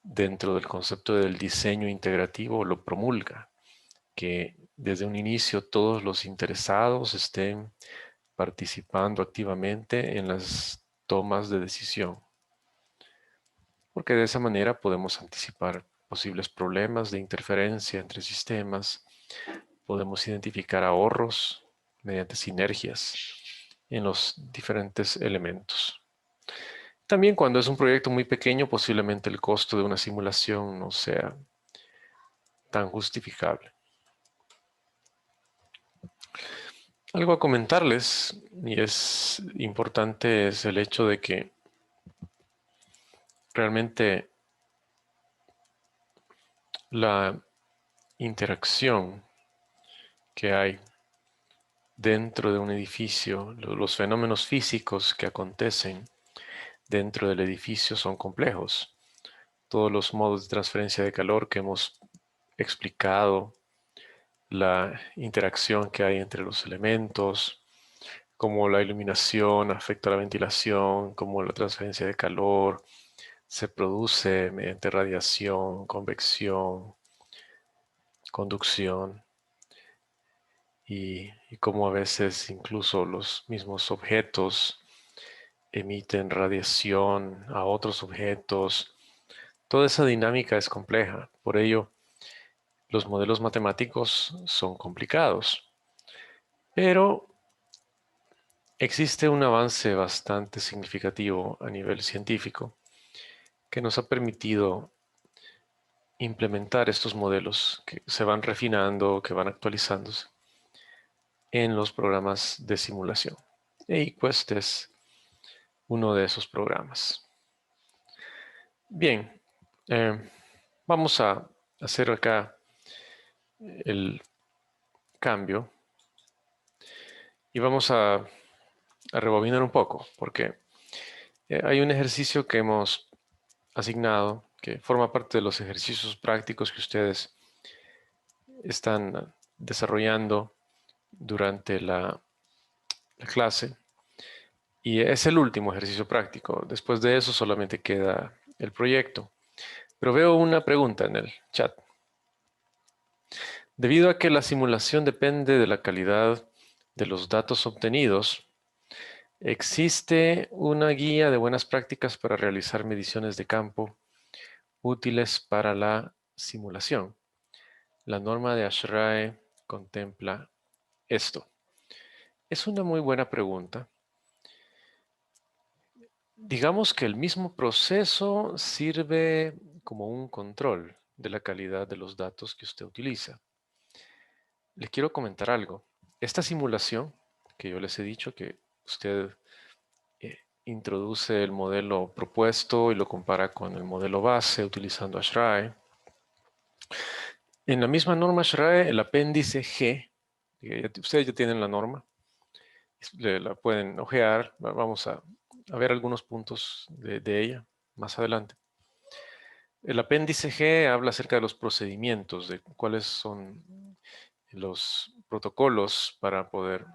dentro del concepto del diseño integrativo lo promulga, que desde un inicio todos los interesados estén participando activamente en las tomas de decisión, porque de esa manera podemos anticipar posibles problemas de interferencia entre sistemas, podemos identificar ahorros mediante sinergias en los diferentes elementos. También cuando es un proyecto muy pequeño, posiblemente el costo de una simulación no sea tan justificable. Algo a comentarles, y es importante, es el hecho de que realmente la interacción que hay dentro de un edificio, los fenómenos físicos que acontecen dentro del edificio son complejos. Todos los modos de transferencia de calor que hemos explicado, la interacción que hay entre los elementos, cómo la iluminación afecta a la ventilación, cómo la transferencia de calor se produce mediante radiación, convección, conducción, y cómo a veces incluso los mismos objetos emiten radiación a otros objetos. Toda esa dinámica es compleja, por ello los modelos matemáticos son complicados, pero existe un avance bastante significativo a nivel científico que nos ha permitido implementar estos modelos que se van refinando, que van actualizándose en los programas de simulación. Y Quest es uno de esos programas. Bien, vamos a hacer acá el cambio y vamos a rebobinar un poco porque hay un ejercicio que hemos asignado que forma parte de los ejercicios prácticos que ustedes están desarrollando durante la clase y es el último ejercicio práctico. Después de eso solamente queda el proyecto. Pero veo una pregunta en el chat. Debido a que la simulación depende de la calidad de los datos obtenidos, ¿existe una guía de buenas prácticas para realizar mediciones de campo útiles para la simulación? La norma de ASHRAE contempla esto. Es una muy buena pregunta. Digamos que el mismo proceso sirve como un control de la calidad de los datos que usted utiliza. Le quiero comentar algo. Esta simulación que yo les he dicho que usted introduce el modelo propuesto y lo compara con el modelo base utilizando ASHRAE. En la misma norma ASHRAE, el apéndice G, ustedes ya tienen la norma, la pueden ojear, vamos a ver algunos puntos de ella más adelante. El apéndice G habla acerca de los procedimientos, de cuáles son los protocolos para poder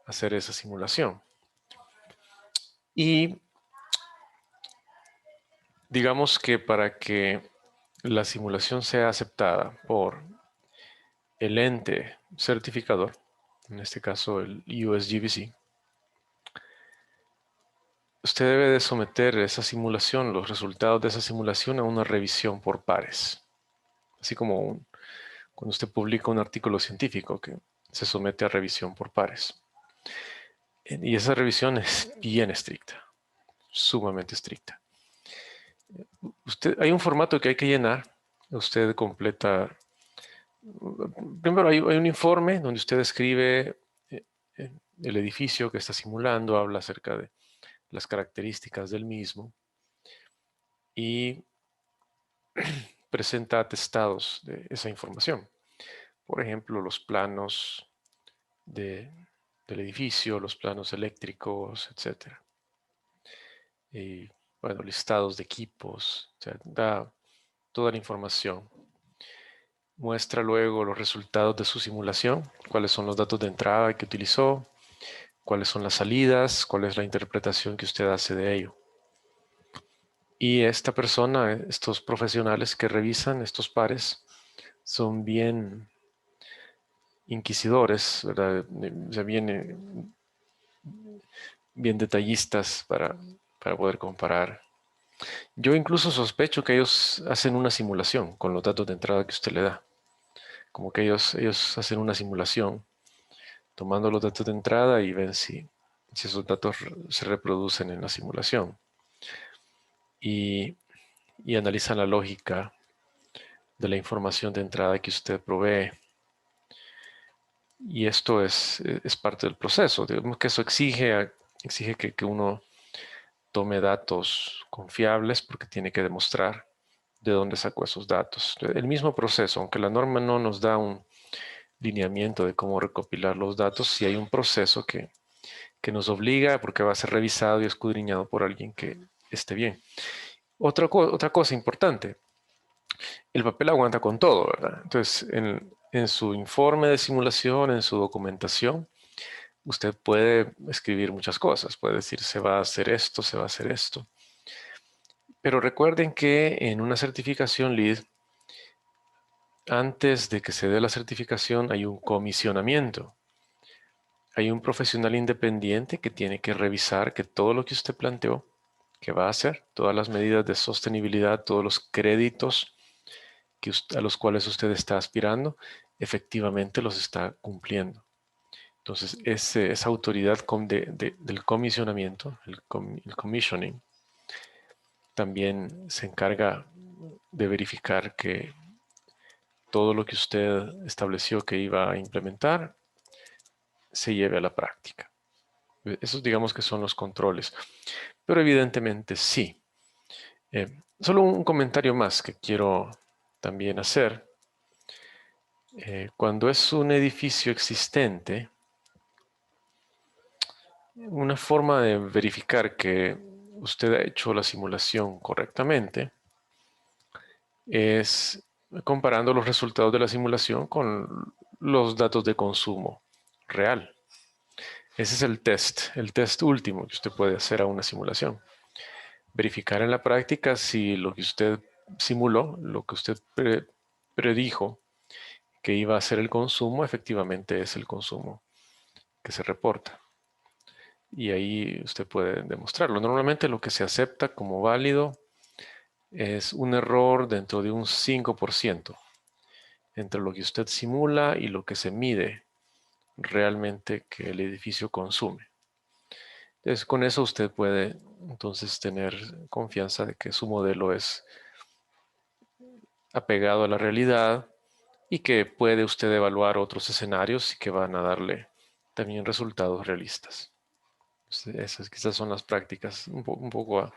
hacer esa simulación. Y digamos que para que la simulación sea aceptada por el ente certificador, en este caso el USGBC, usted debe de someter esa simulación, los resultados de esa simulación a una revisión por pares. Así como cuando usted publica un artículo científico que se somete a revisión por pares. Y esa revisión es bien estricta, sumamente estricta. Hay un formato que hay que llenar usted completa. Primero hay un informe donde usted escribe el edificio que está simulando, habla acerca de las características del mismo y presenta atestados de esa información. Por ejemplo, los planos del edificio, los planos eléctricos, etcétera. Y bueno, listados de equipos, o sea, da toda la información. Muestra luego los resultados de su simulación, cuáles son los datos de entrada que utilizó, cuáles son las salidas, cuál es la interpretación que usted hace de ello. Y esta persona, estos profesionales que revisan estos pares, son bien inquisidores, ¿verdad? O sea, bien detallistas para poder comparar. Yo incluso sospecho que ellos hacen una simulación con los datos de entrada que usted le da. Como que ellos hacen una simulación tomando los datos de entrada y ven si esos datos se reproducen en la simulación. Y analizan la lógica de la información de entrada que usted provee. Y esto es parte del proceso. Digamos que eso exige que uno tome datos confiables porque tiene que demostrar de dónde sacó esos datos. El mismo proceso, aunque la norma no nos da un lineamiento de cómo recopilar los datos, sí hay un proceso que nos obliga porque va a ser revisado y escudriñado por alguien que esté bien. Otra cosa importante, el papel aguanta con todo, ¿verdad? Entonces, en su informe de simulación, en su documentación, usted puede escribir muchas cosas, puede decir se va a hacer esto, se va a hacer esto. Pero recuerden que en una certificación LEED, antes de que se dé la certificación hay un comisionamiento. Hay un profesional independiente que tiene que revisar que todo lo que usted planteó, que va a hacer, todas las medidas de sostenibilidad, todos los créditos a los cuales usted está aspirando, efectivamente los está cumpliendo. Entonces, esa autoridad del comisionamiento, el commissioning, también se encarga de verificar que todo lo que usted estableció que iba a implementar se lleve a la práctica. Esos digamos que son los controles. Pero evidentemente sí. Solo un comentario más que quiero también hacer. Cuando es un edificio existente, una forma de verificar que usted ha hecho la simulación correctamente es comparando los resultados de la simulación con los datos de consumo real. Ese es el test último que usted puede hacer a una simulación. Verificar en la práctica si lo que usted simuló, lo que usted predijo que iba a ser el consumo, efectivamente es el consumo que se reporta. Y ahí usted puede demostrarlo. Normalmente lo que se acepta como válido es un error dentro de un 5% entre lo que usted simula y lo que se mide realmente que el edificio consume. Entonces, con eso usted puede entonces tener confianza de que su modelo es apegado a la realidad y que puede usted evaluar otros escenarios y que van a darle también resultados realistas. Esas quizás son las prácticas un poco a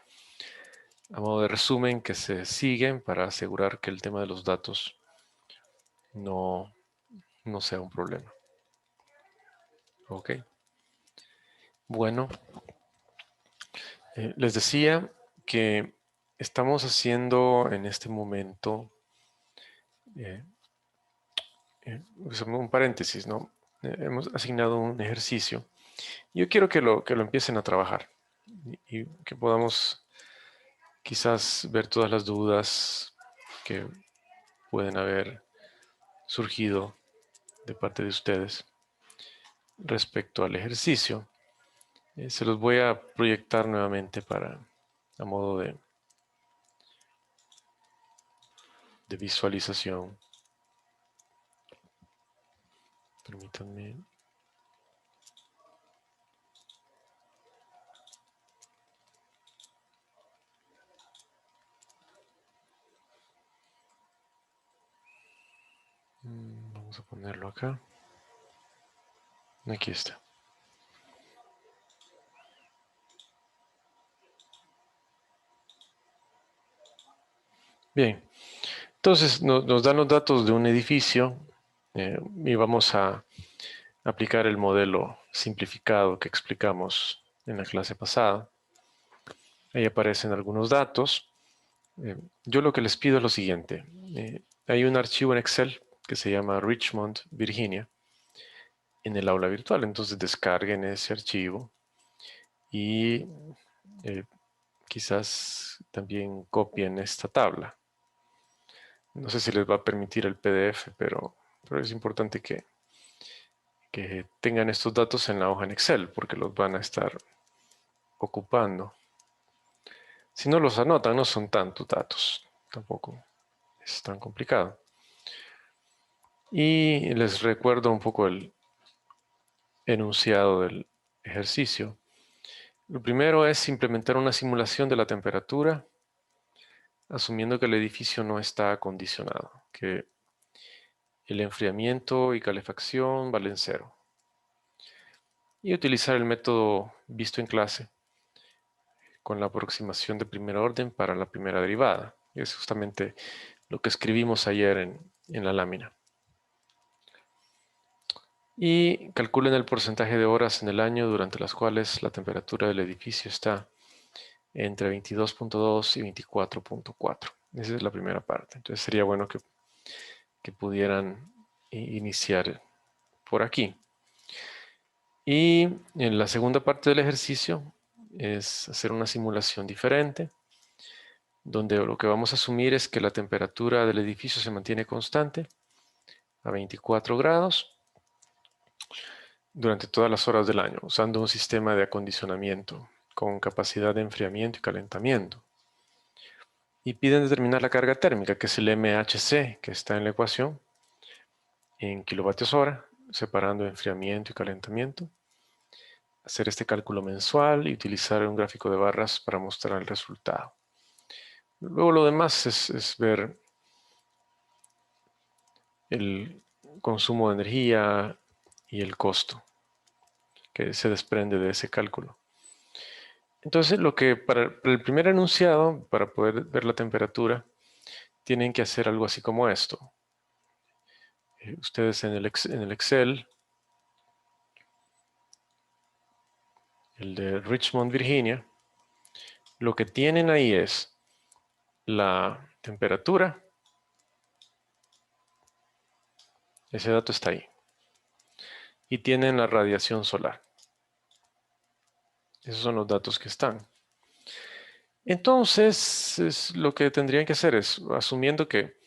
modo de resumen que se siguen para asegurar que el tema de los datos no sea un problema. Ok. Bueno, les decía que estamos haciendo en este momento eh, un paréntesis, ¿no? Hemos asignado un ejercicio. Yo quiero que lo empiecen a trabajar y que podamos quizás ver todas las dudas que pueden haber surgido de parte de ustedes respecto al ejercicio. Se los voy a proyectar nuevamente a modo de visualización. Permítanme. Vamos a ponerlo acá. Aquí está. Bien, entonces nos dan los datos de un edificio y vamos a aplicar el modelo simplificado que explicamos en la clase pasada. Ahí aparecen algunos datos. Yo lo que les pido es lo siguiente. Hay un archivo en Excel que se llama Richmond, Virginia, en el aula virtual. Entonces descarguen ese archivo y quizás también copien esta tabla. No sé si les va a permitir el PDF, pero es importante que tengan estos datos en la hoja en Excel, porque los van a estar ocupando. Si no los anotan, no son tantos datos, tampoco es tan complicado. Y les recuerdo un poco el enunciado del ejercicio. Lo primero es implementar una simulación de la temperatura, asumiendo que el edificio no está acondicionado, que el enfriamiento y calefacción valen 0. Y utilizar el método visto en clase con la aproximación de primer orden para la primera derivada. Es justamente lo que escribimos ayer en la lámina. Y calculen el porcentaje de horas en el año durante las cuales la temperatura del edificio está entre 22.2 y 24.4. Esa es la primera parte. Entonces sería bueno que pudieran iniciar por aquí. Y en la segunda parte del ejercicio es hacer una simulación diferente, donde lo que vamos a asumir es que la temperatura del edificio se mantiene constante a 24 grados durante todas las horas del año, usando un sistema de acondicionamiento con capacidad de enfriamiento y calentamiento. Y piden determinar la carga térmica, que es el MHC, que está en la ecuación, en kilovatios hora, separando enfriamiento y calentamiento. Hacer este cálculo mensual y utilizar un gráfico de barras para mostrar el resultado. Luego lo demás es ver el consumo de energía y el costo que se desprende de ese cálculo. Entonces, lo que para el primer enunciado, para poder ver la temperatura, tienen que hacer algo así como esto. Ustedes en el Excel, el de Richmond, Virginia, lo que tienen ahí es la temperatura. Ese dato está ahí. Y tienen la radiación solar. Esos son los datos que están. Entonces, lo que tendrían que hacer es, asumiendo que,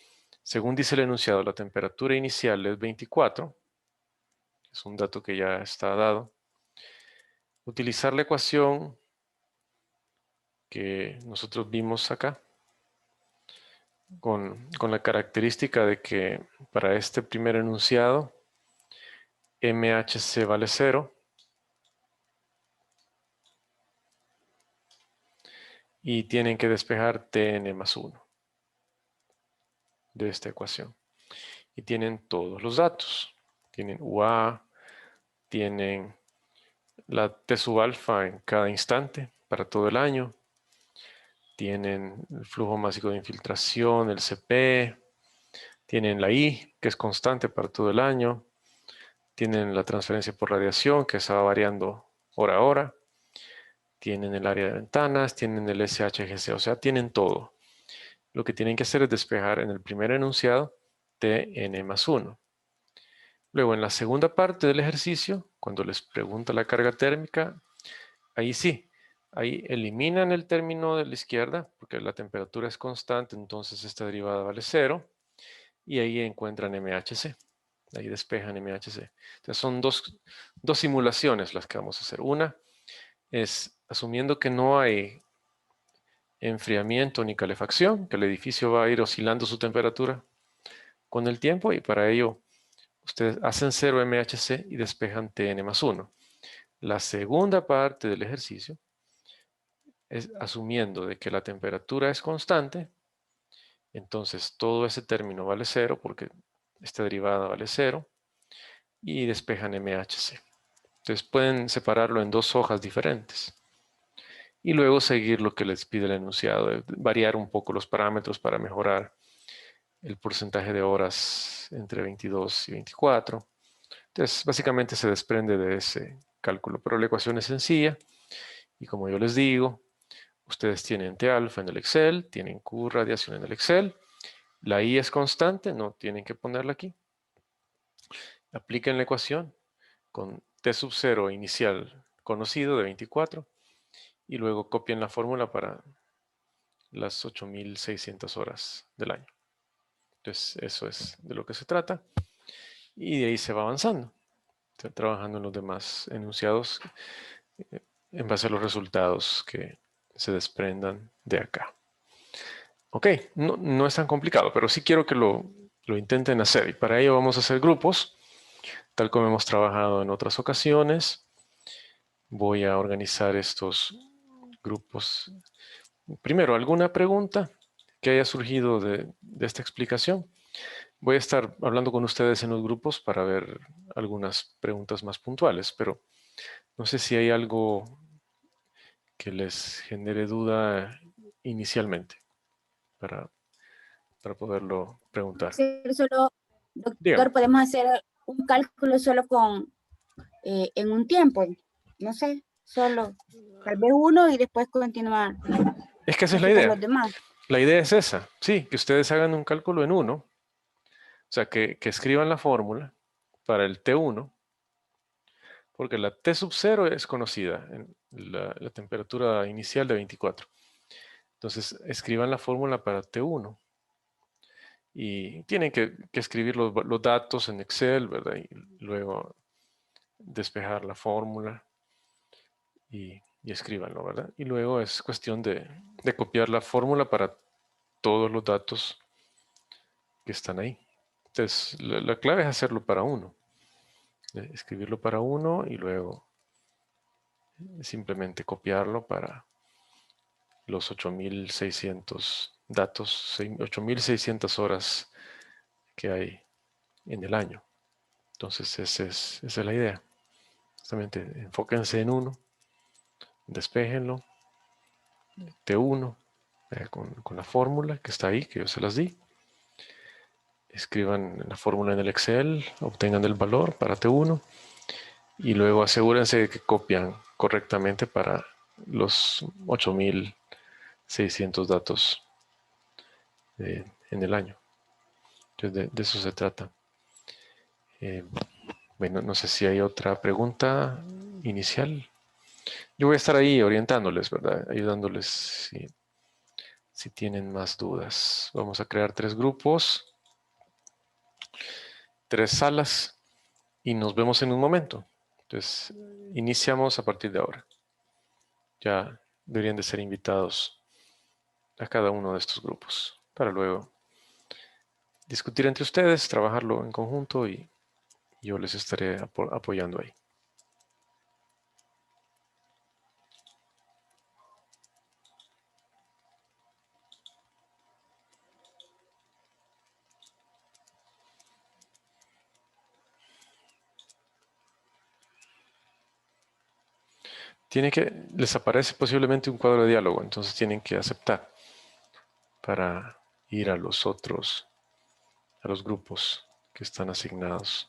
según dice el enunciado, la temperatura inicial es 24, es un dato que ya está dado, utilizar la ecuación que nosotros vimos acá, con la característica de que para este primer enunciado, MHC vale 0, y tienen que despejar Tn más 1 de esta ecuación. Y tienen todos los datos. Tienen UA, tienen la T sub alfa en cada instante para todo el año. Tienen el flujo másico de infiltración, el CP. Tienen la I, que es constante para todo el año. Tienen la transferencia por radiación, que se va variando hora a hora. Tienen el área de ventanas, tienen el SHGC, o sea, tienen todo. Lo que tienen que hacer es despejar en el primer enunciado Tn más 1. Luego, en la segunda parte del ejercicio, cuando les pregunta la carga térmica, ahí sí, ahí eliminan el término de la izquierda, porque la temperatura es constante, entonces esta derivada vale 0, y ahí encuentran MHC. Ahí despejan MHC. Entonces son dos simulaciones las que vamos a hacer. Una es asumiendo que no hay enfriamiento ni calefacción, que el edificio va a ir oscilando su temperatura con el tiempo, y para ello ustedes hacen 0 MHC y despejan Tn más 1. La segunda parte del ejercicio es asumiendo de que la temperatura es constante, entonces todo ese término vale 0 porque esta derivada vale 0 y despejan MHC. Entonces pueden separarlo en dos hojas diferentes y luego seguir lo que les pide el enunciado, variar un poco los parámetros para mejorar el porcentaje de horas entre 22 y 24. Entonces básicamente se desprende de ese cálculo, pero la ecuación es sencilla y como yo les digo, ustedes tienen T alfa en el Excel, tienen Q radiación en el Excel, la I es constante, no tienen que ponerla aquí. Apliquen la ecuación con T sub 0 inicial conocido de 24 y luego copien la fórmula para las 8600 horas del año. Entonces eso es de lo que se trata y de ahí se va avanzando, trabajando en los demás enunciados en base a los resultados que se desprendan de acá. Ok, no es tan complicado, pero sí quiero que lo intenten hacer y para ello vamos a hacer grupos, tal como hemos trabajado en otras ocasiones. Voy a organizar estos grupos. Primero, ¿alguna pregunta que haya surgido de esta explicación? Voy a estar hablando con ustedes en los grupos para ver algunas preguntas más puntuales, pero no sé si hay algo que les genere duda inicialmente para poderlo preguntar. Hacer solo, Dígame. doctor, podemos hacer un cálculo solo con en un tiempo, no sé, solo tal vez uno y después continuar Es que esa es la así con los idea. demás. La idea es esa, sí, que ustedes hagan un cálculo en uno, o sea, que escriban la fórmula para el T1, porque la T sub 0 es conocida, en la temperatura inicial de 24. Entonces, escriban la fórmula para T1 y tienen que escribir los datos en Excel, ¿verdad? Y luego despejar la fórmula y escríbanlo, ¿verdad? Y luego es cuestión de copiar la fórmula para todos los datos que están ahí. Entonces, la clave es hacerlo para uno. Escribirlo para uno y luego simplemente copiarlo para los 8600 datos, 8600 horas que hay en el año. Entonces, esa es la idea. Justamente enfóquense en uno, despéjenlo, T1, con la fórmula que está ahí, que yo se las di. Escriban la fórmula en el Excel, obtengan el valor para T1 y luego asegúrense de que copian correctamente para los 8600 datos en el año. Entonces, de eso se trata. Bueno, no sé si hay otra pregunta inicial. Yo voy a estar ahí orientándoles, ¿verdad? Ayudándoles si tienen más dudas. Vamos a crear 3 grupos, 3 salas y nos vemos en un momento. Entonces, iniciamos a partir de ahora. Ya deberían de ser invitados a cada uno de estos grupos para luego discutir entre ustedes, trabajarlo en conjunto y yo les estaré apoyando ahí. Les aparece posiblemente un cuadro de diálogo, entonces tienen que aceptar para ir a los grupos que están asignados.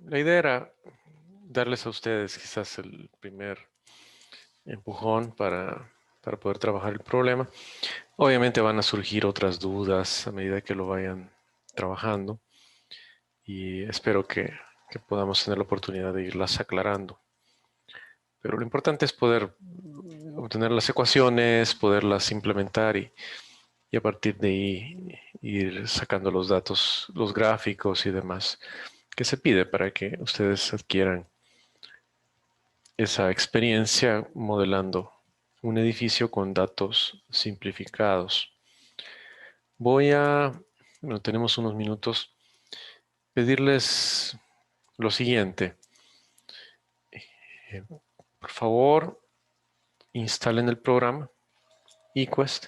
La idea era darles a ustedes quizás el primer empujón para poder trabajar el problema. Obviamente van a surgir otras dudas a medida que lo vayan trabajando y espero que podamos tener la oportunidad de irlas aclarando. Pero lo importante es poder obtener las ecuaciones, poderlas implementar y a partir de ahí ir sacando los datos, los gráficos y demás que se pide para que ustedes adquieran esa experiencia modelando un edificio con datos simplificados. Bueno, tenemos unos minutos, pedirles lo siguiente. Por favor, instalen el programa eQuest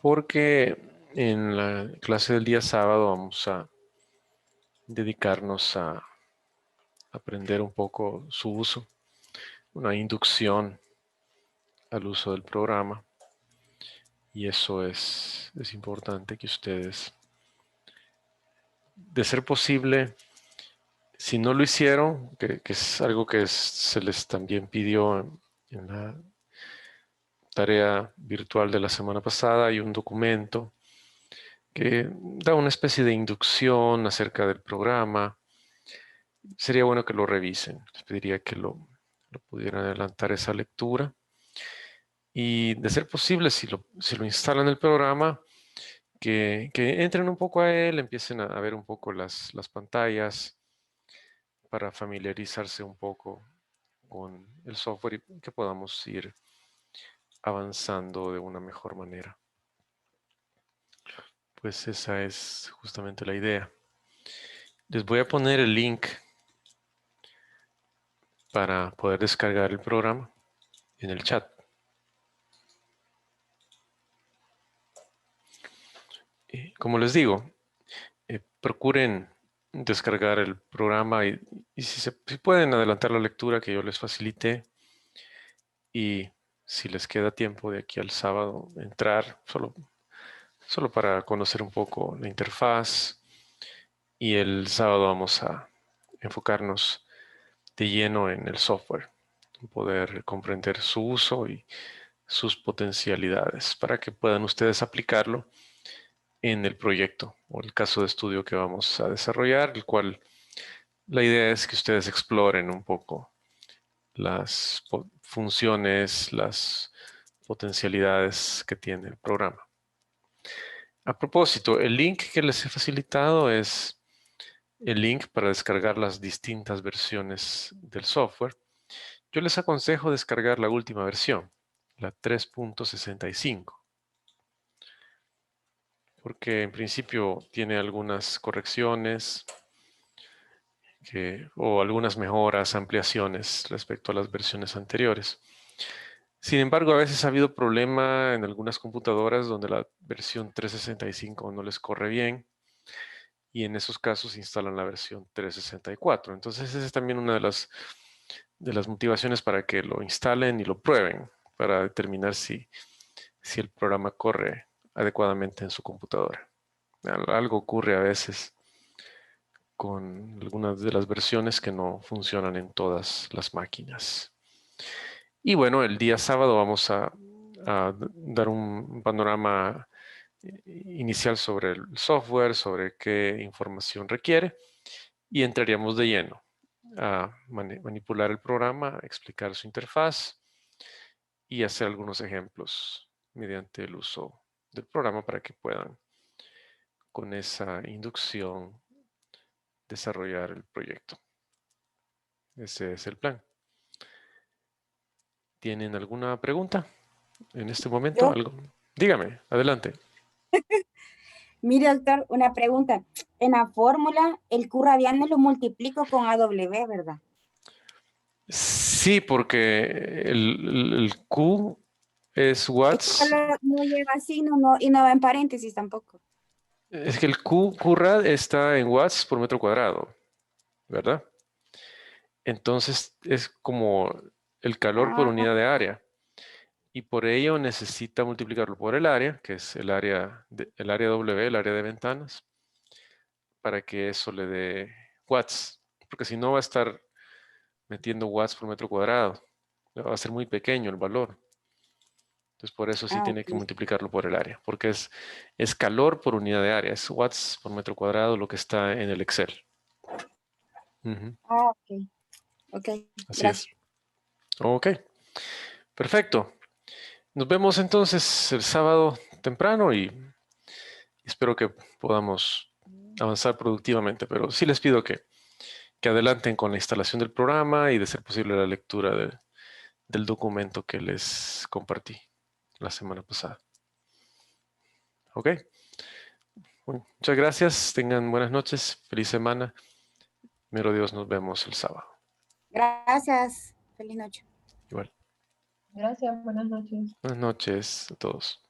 porque en la clase del día sábado vamos a dedicarnos a aprender un poco su uso, una inducción al uso del programa. Y eso es importante que ustedes, de ser posible, si no lo hicieron, que es algo que se les también pidió en la tarea virtual de la semana pasada, hay un documento que da una especie de inducción acerca del programa. Sería bueno que lo revisen. Les pediría que lo pudieran adelantar esa lectura. Y de ser posible, si lo instalan el programa, que entren un poco a él, empiecen a ver un poco las pantallas para familiarizarse un poco con el software y que podamos ir avanzando de una mejor manera. Pues esa es justamente la idea. Les voy a poner el link para poder descargar el programa en el chat. Como les digo, procuren descargar el programa y si pueden adelantar la lectura que yo les facilité y si les queda tiempo de aquí al sábado entrar solo para conocer un poco la interfaz y el sábado vamos a enfocarnos de lleno en el software, poder comprender su uso y sus potencialidades para que puedan ustedes aplicarlo en el proyecto o el caso de estudio que vamos a desarrollar, el cual la idea es que ustedes exploren un poco las funciones, las potencialidades que tiene el programa. A propósito, el link que les he facilitado es el link para descargar las distintas versiones del software. Yo les aconsejo descargar la última versión, la 3.65, porque en principio tiene algunas correcciones o algunas mejoras, ampliaciones respecto a las versiones anteriores. Sin embargo, a veces ha habido problema en algunas computadoras donde la versión 365 no les corre bien y en esos casos instalan la versión 364. Entonces, esa es también una de las motivaciones para que lo instalen y lo prueben para determinar si el programa corre adecuadamente en su computadora. Algo ocurre a veces con algunas de las versiones que no funcionan en todas las máquinas. Y bueno, el día sábado vamos a dar un panorama inicial sobre el software, sobre qué información requiere y entraríamos de lleno a manipular el programa, explicar su interfaz y hacer algunos ejemplos mediante el uso del programa para que puedan con esa inducción desarrollar el proyecto. Ese es el plan. ¿Tienen alguna pregunta en este momento? Yo, ¿Algo? Dígame, adelante. mire, doctor, una pregunta. En la fórmula, el Q radiano lo multiplico con AW, ¿verdad? Sí, porque el Q es Es que watts. no lleva signo y no va en paréntesis tampoco. Es que el QRAD está en watts por metro cuadrado, ¿verdad? Entonces es como el calor por Ah, unidad de área. Y por ello necesita multiplicarlo por el área, que es el área W, el área de ventanas, para que eso le dé watts. Porque si no va a estar metiendo watts por metro cuadrado. va a ser muy pequeño el valor. Entonces, por eso sí Ah, tiene que ok. multiplicarlo por el área, porque es calor por unidad de área, es watts por metro cuadrado lo que está en el Excel. Ujú, Ah, ok. Ok, así es. gracias. Ok, perfecto. Nos vemos entonces el sábado temprano y espero que podamos avanzar productivamente, pero sí les pido que adelanten con la instalación del programa y de ser posible la lectura del documento que les compartí la semana pasada. Ok, bueno, muchas gracias, tengan buenas noches, feliz semana. Mero Dios, nos vemos el sábado. Gracias. Feliz noche. Igual. Gracias, buenas noches. Buenas noches a todos.